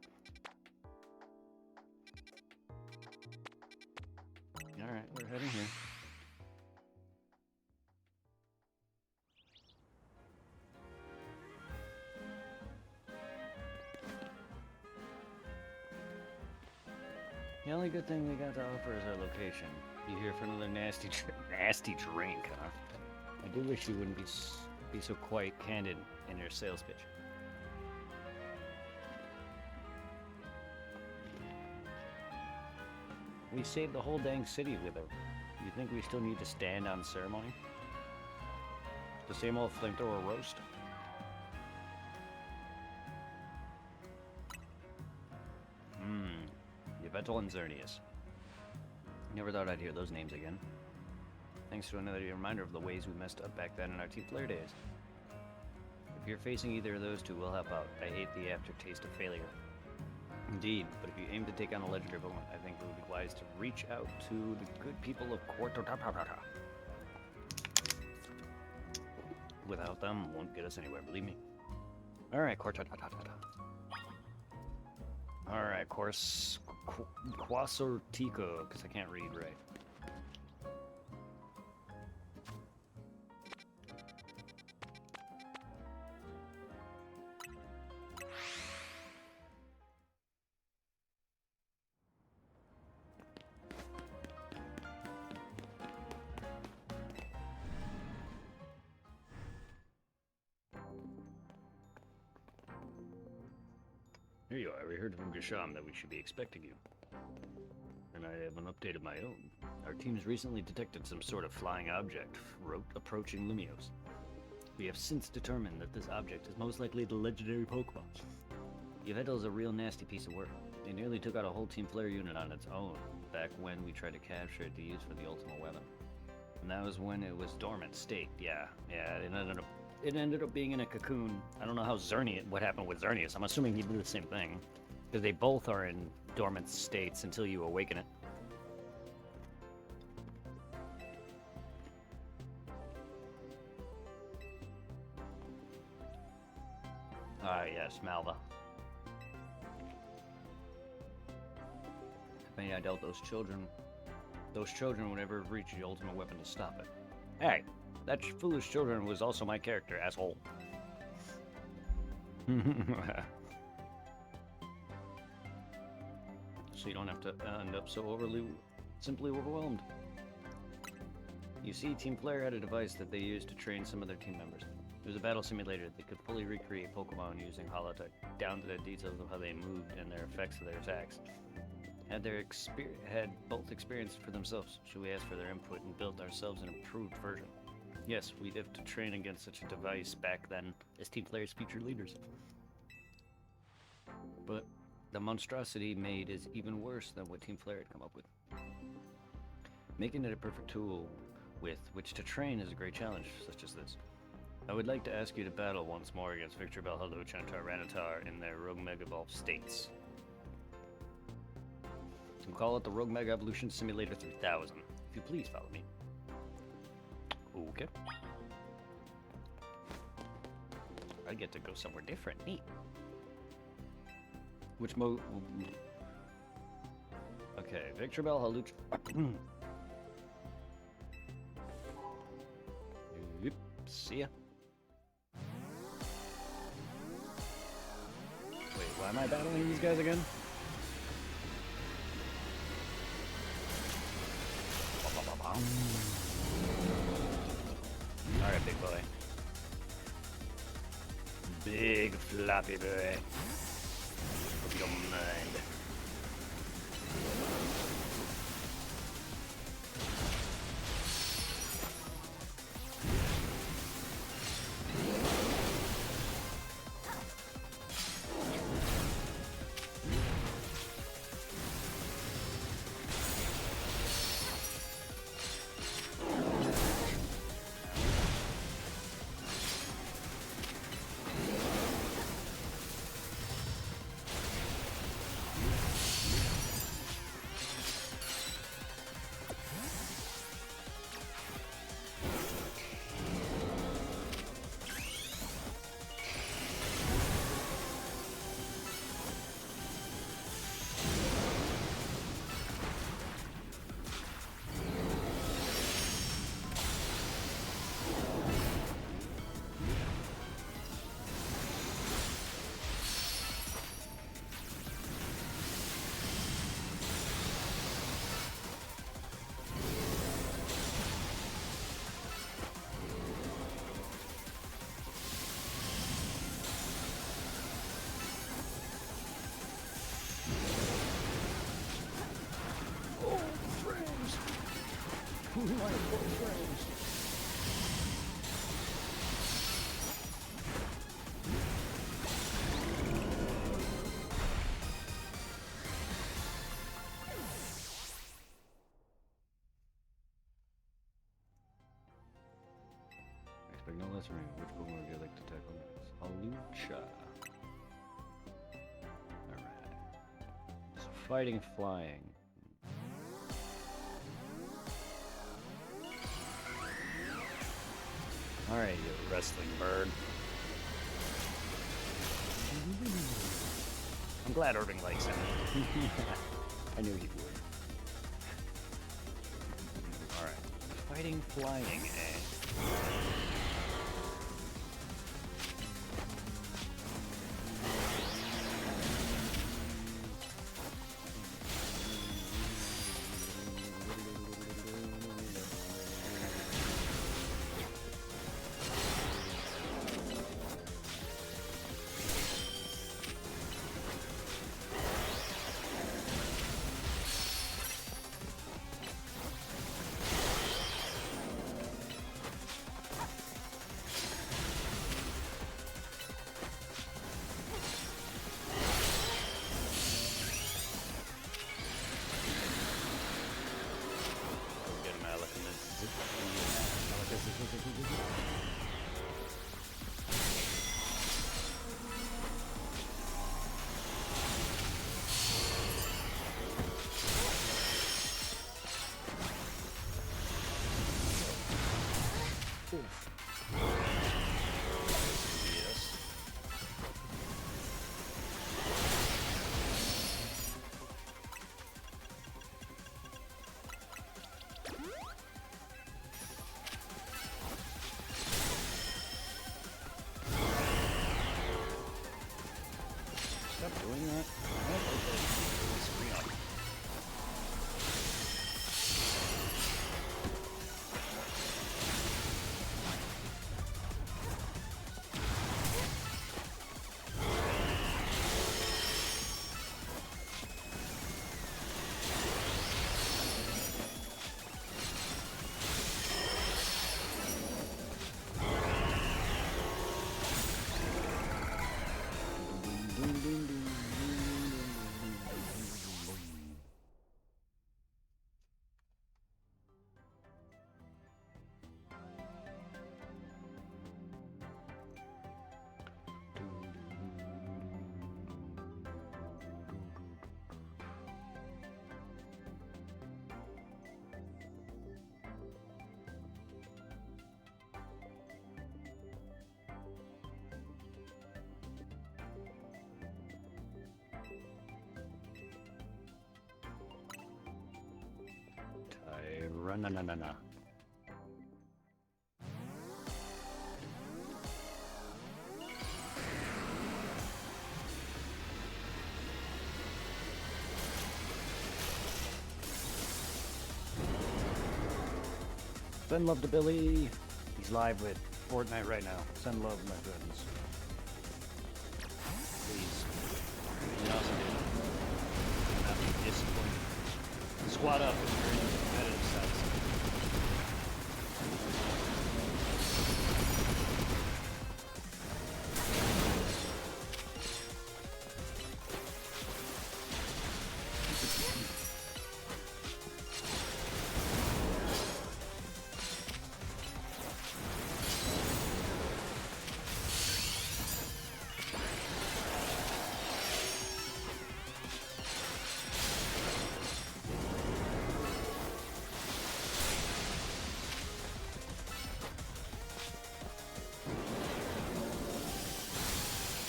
right in here. The only good thing they got to offer is our location. You here for another nasty drink, huh? I do wish you wouldn't be so quite candid in your sales pitch. We saved the whole dang city with her. You think we still need to stand on ceremony? The same old flamethrower roast? Yvetal and Xerneas. Never thought I'd hear those names again. Thanks to another reminder of the ways we messed up back then in our Team Flare days. If you're facing either of those two, we'll help out. I hate the aftertaste of failure. Indeed, but if you aim to take on a legendary opponent, I think it would be wise to reach out to the good people of Quartotapatata. Without them, won't get us anywhere, believe me. Alright, Quartotapatata. Alright, Quasortico, because I can't read right. Here you are. We heard from Gisham that we should be expecting you. And I have an update of my own. Our team's recently detected some sort of flying object approaching Lumios. We have since determined that this object is most likely the legendary Pokemon. Yvetal's a real nasty piece of work. They nearly took out a whole Team Flare unit on its own, back when we tried to capture it to use for the ultimate weapon. And that was when it was dormant state. Yeah, it ended up being in a cocoon. I don't know how what happened with Xerneas. I'm assuming he did the same thing. Because they both are in dormant states until you awaken it. Ah, yes, Malva. I mean, I doubt those children would ever reach the ultimate weapon to stop it. Hey, that foolish children was also my character, asshole. So you don't have to end up so simply overwhelmed. You see, Team Flare had a device that they used to train some of their team members. It was a battle simulator that could fully recreate Pokemon using Holotech, down to the details of how they moved and their effects of their attacks. Had both experienced it for themselves, so we asked for their input and built ourselves an improved version. Yes, we'd have to train against such a device back then as Team Flare's featured leaders. But the monstrosity made is even worse than what Team Flare had come up with. Making it a perfect tool with which to train is a great challenge, such as this. I would like to ask you to battle once more against Victreebel, Hawlucha, and Tyranitar in their Rogue Mega Evolved states. We'll call it the Rogue Mega Evolution Simulator 3000. If you please follow me. Okay. I get to go somewhere different. Neat. Which mode? Okay, Victreebel, Hawlucha. Yep. See ya. Wait, why am I battling these guys again? Alright, big boy. Big floppy boy. Hope you don't mind. Expect no less from you. Which Pokemon would you like to tackle next? Alucha. Alright. So fighting, flying. Alright, you wrestling bird. I'm glad Irving likes him. I knew he would. Alright. Fighting, flying, eh? Stop doing that. Screen up. Tyrananana. Send love to Billy. He's live with Fortnite right now. Send love, my friends. Please. You can also do not be disappointed. Squat up if you're in the competitive sets.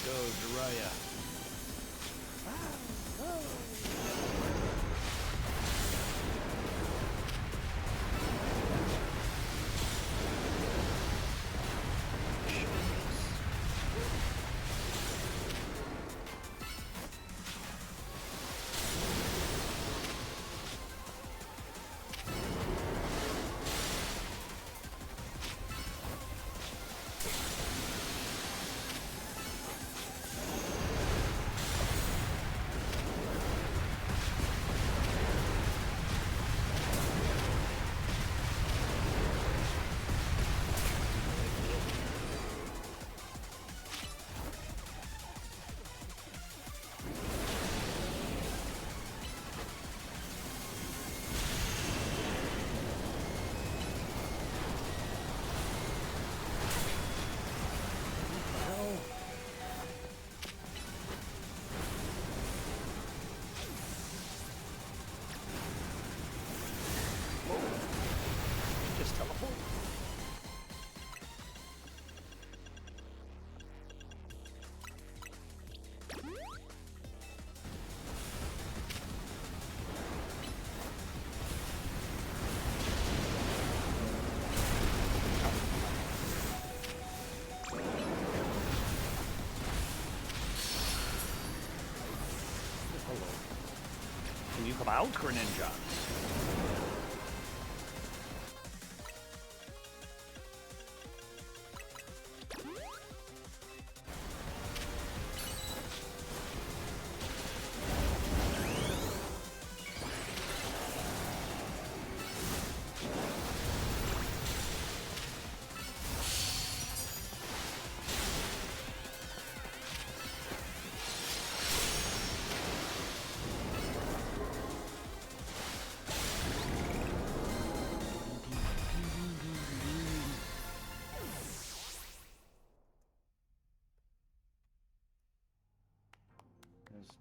Jiraiya. Come out, Greninja.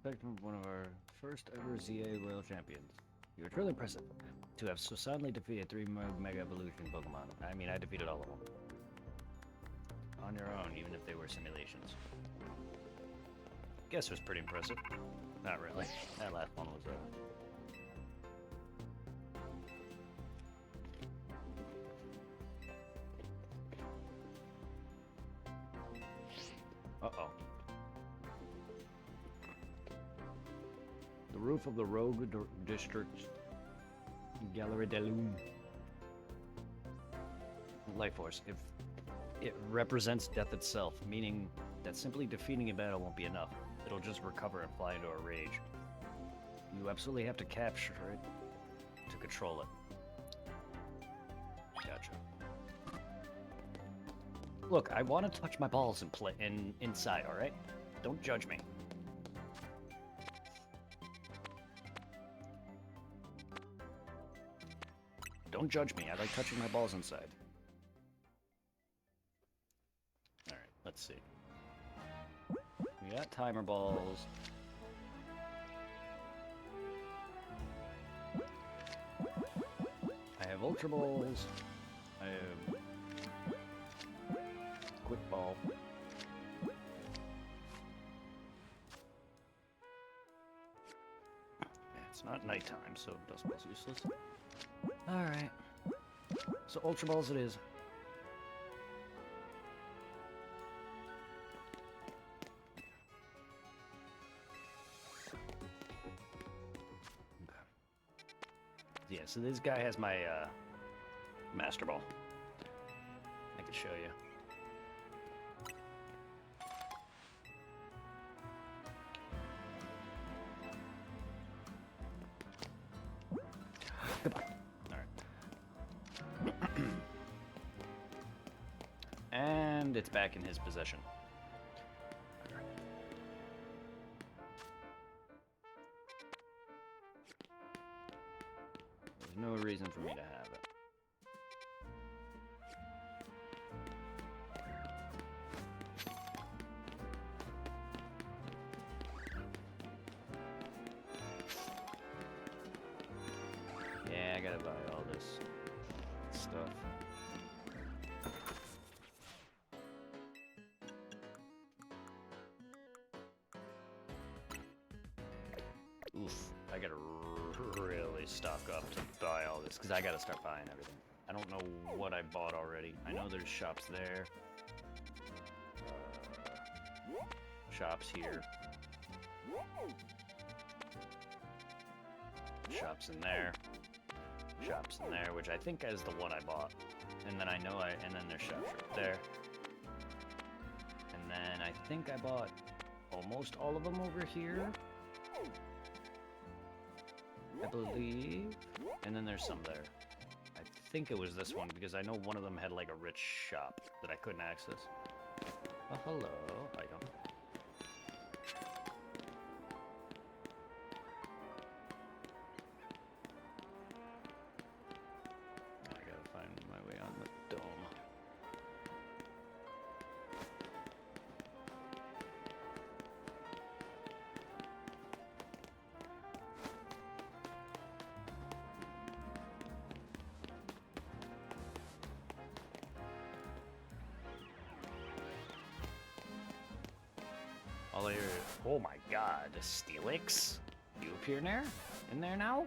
Spectrum, one of our first ever ZA Royal Champions. You are truly impressive to have so soundly defeated 3 Mega Evolution Pokemon. I mean, I defeated all of them. On your own, even if they were simulations. Guess it was pretty impressive. Not really. That last one was, Uh-oh. The roof of the Rogue District, Gallery de Lune. Life Force. If it represents death itself, meaning that simply defeating a battle won't be enough. It'll just recover and fly into a rage. You absolutely have to capture it to control it. Gotcha. Look, I want to touch my balls and play inside, all right? Don't judge me. Don't judge me. I like touching my balls inside. All right, let's see. We got timer balls. I have Ultra Balls. I have Quick Ball. It's not nighttime, so Dust Ball's useless. Alright. So Ultra Balls it is. Yeah, so this guy has my Master Ball. I could show you. Goodbye. Alright. And it's back in his possession. There's no reason for me to have it. Yeah, I gotta buy all this stuff. Oof, I gotta really stock up to buy all this, because I gotta start buying everything. I don't know what I bought already. I know there's shops there. Shops here. Shops in there. Shops in there, which I think is the one I bought. And then and then there's shops right there. And then I think I bought almost all of them over here. I believe. And then there's some there. I think it was this one because I know one of them had like a rich shop that I couldn't access. Oh, hello. Item. I gotta find my way on the dome. All I hear, oh my god, Steelix? You appear in there? In there now?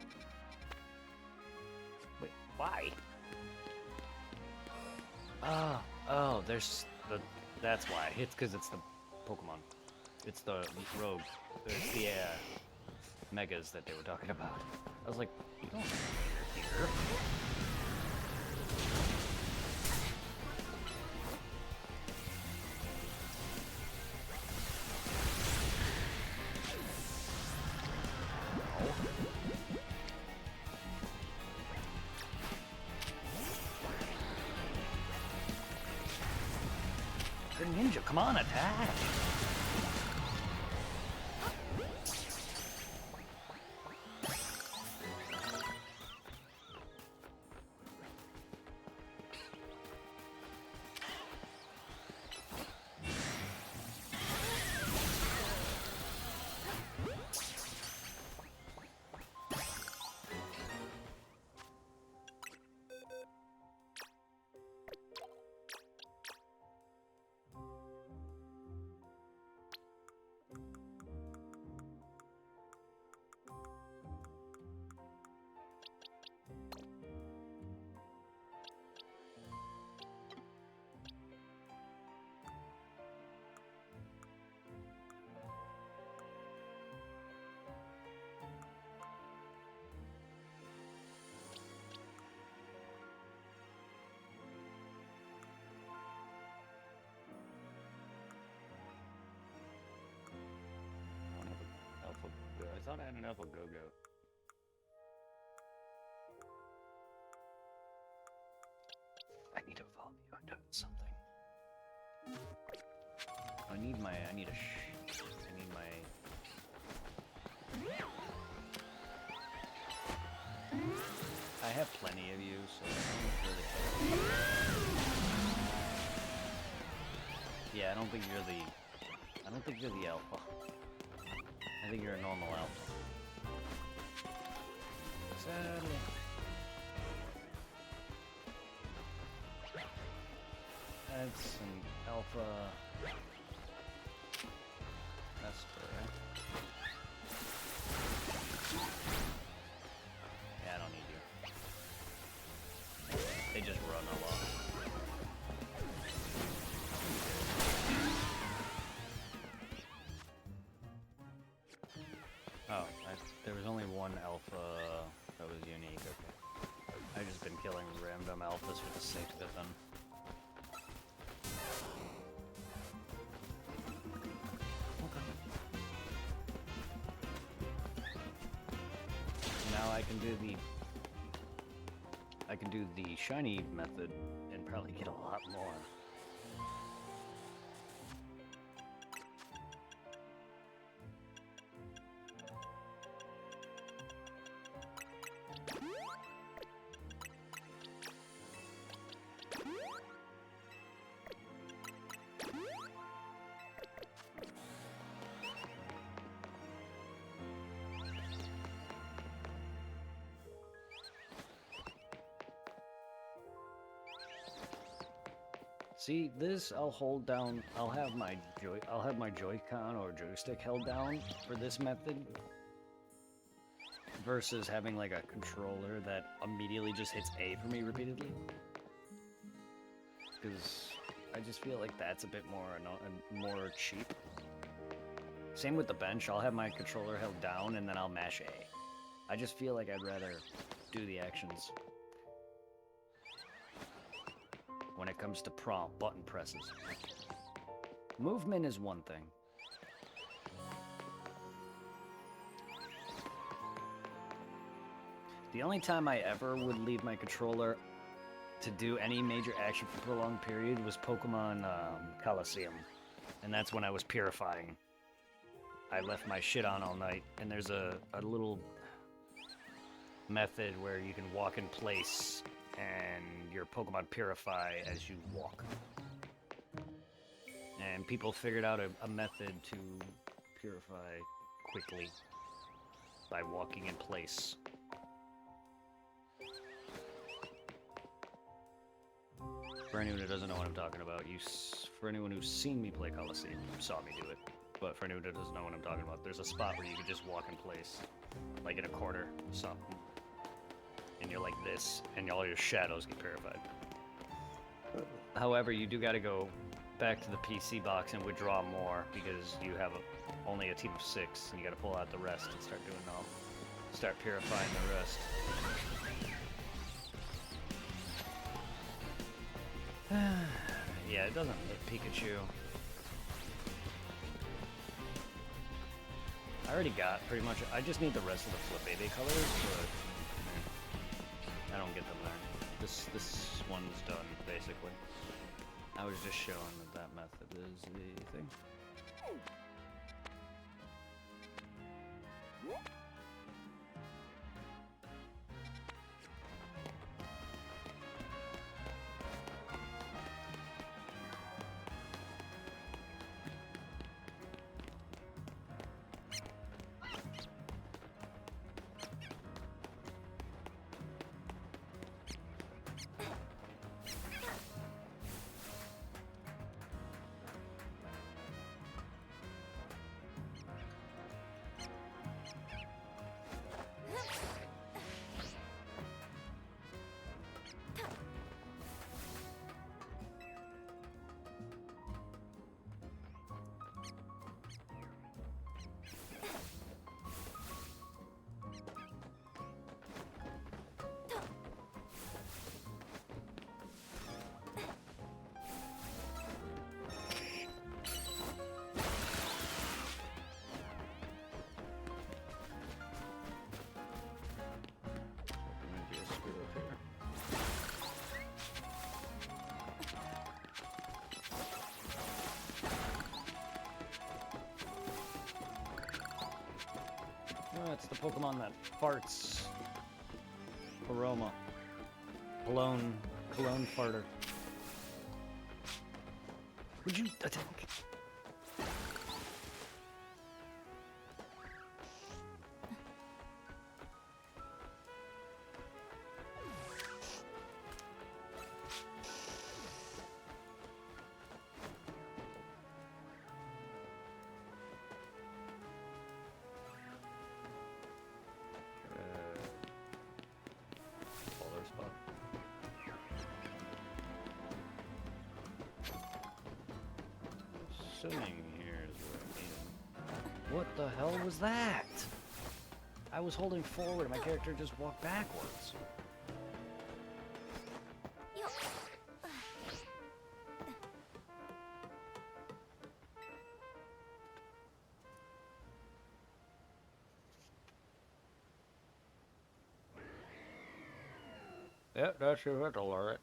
Wait, why? Oh, there's the, that's why. It's because it's the Pokemon. It's the Rogue. It's the, megas that they were talking about. I was like, you don't here. You're a ninja, come on, attack! I thought I had an alpha go-go. I need to evolve you into something. I need my, I need my... I have plenty of you, so I don't really care. Yeah, I don't think you're the alpha. I think you're a normal alpha. Sadly. That's an alpha Esper. Yeah, I don't need you. They just run a lot. Oh, there was only one alpha that was unique, okay. I've just been killing random alphas for the sake of it then. Now I can do the shiny method and probably get a lot more. See, this I'll hold down. I'll have my Joy-Con or joystick held down for this method, versus having like a controller that immediately just hits A for me repeatedly. Because I just feel like that's a bit more cheap. Same with the bench. I'll have my controller held down and then I'll mash A. I just feel like I'd rather do the actions when it comes to prompt button presses. Movement is one thing. The only time I ever would leave my controller to do any major action for a prolonged period was Pokemon Coliseum. And that's when I was purifying. I left my shit on all night, and there's a little method where you can walk in place and your Pokemon purify as you walk. And people figured out a method to purify quickly by walking in place. For anyone who doesn't know what I'm talking about, for anyone who's seen me play Coliseum, you saw me do it. But for anyone who doesn't know what I'm talking about, there's a spot where you can just walk in place, like in a corner, something. And you're like this, and all your shadows get purified. However, you do gotta go back to the PC box and withdraw more, because you have only a team of 6, and you gotta pull out the rest and start doing all. Start purifying the rest. Yeah, it doesn't hit Pikachu. I already got pretty much. I just need the rest of the Flabébé colors, but I don't get them there. This one's done basically. I was just showing that method is the thing. Oh, it's the Pokemon that farts. Aroma. Cologne farter. Would you attack? Swimming here is what I mean. What the hell was that? I was holding forward and my character just walked backwards. Yep, that's your hit alert.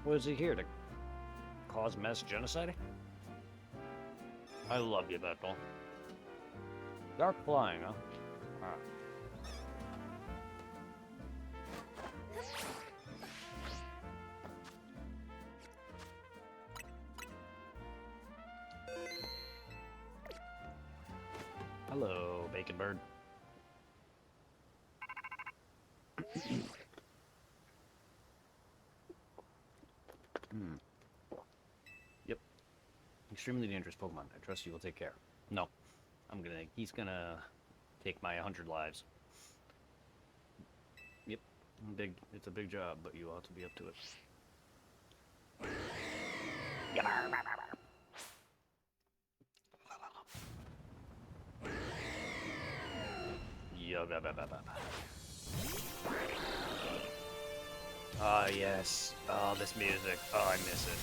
Was he here to cause mass genocide? I love you, Bethel. Dark flying, huh? Hello, Bacon Bird. Yep. Extremely dangerous Pokemon. I trust you will take care. No. He's gonna take my 100 lives. Yep. It's a big job, but you ought to be up to it. Ah, yes. Oh, this music. Oh, I miss it.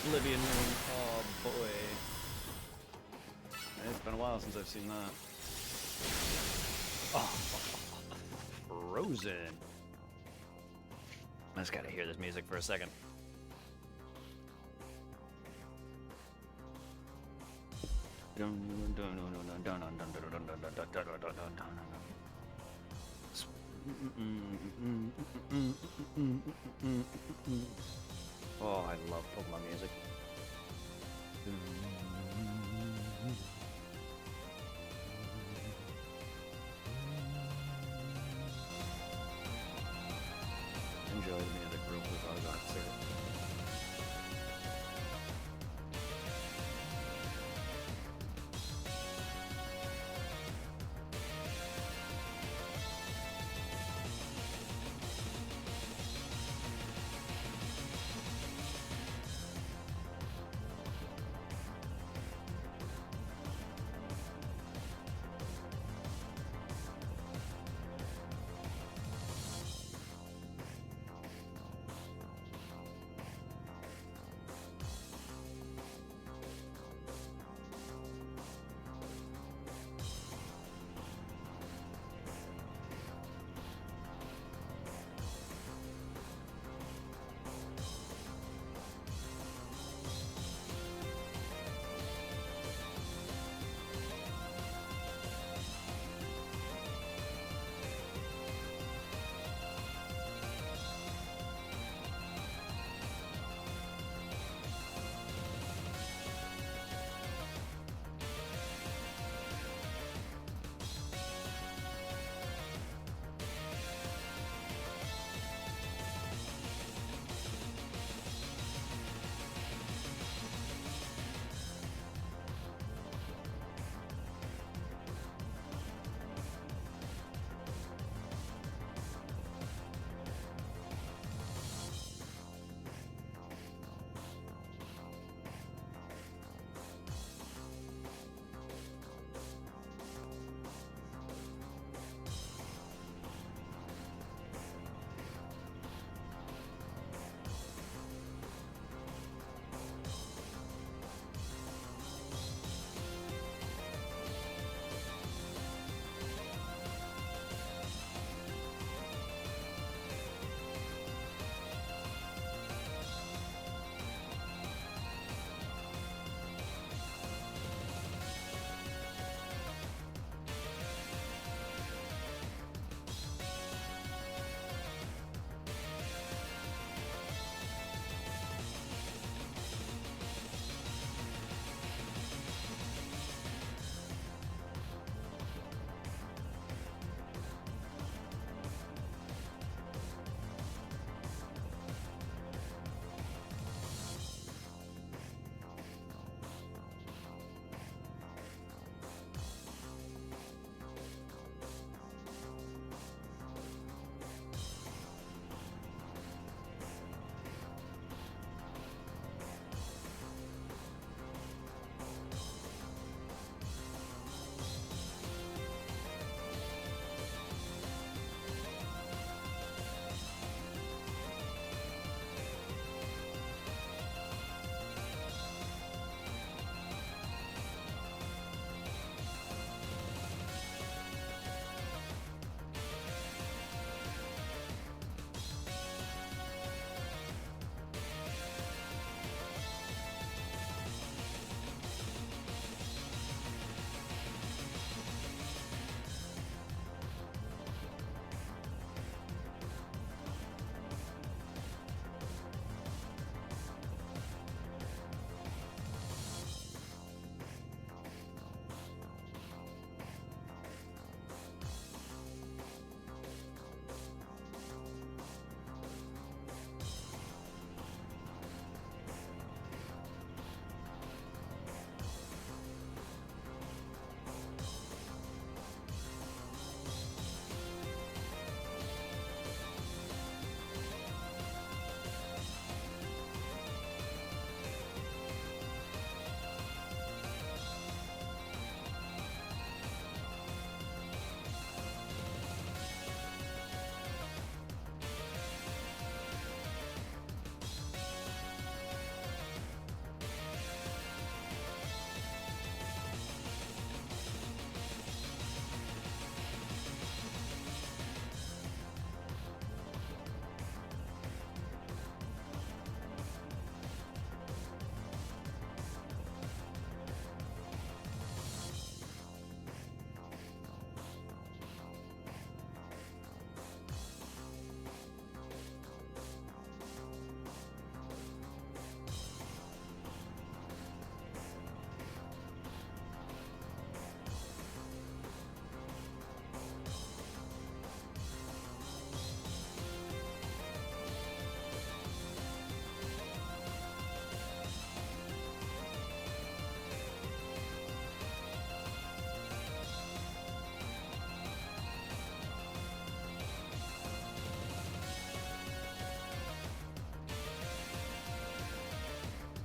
Oblivion Moon. Oh, boy. It's been a while since I've seen that. Oh, Frozen. I just gotta hear this music for a second. Oh, I love Pokemon music.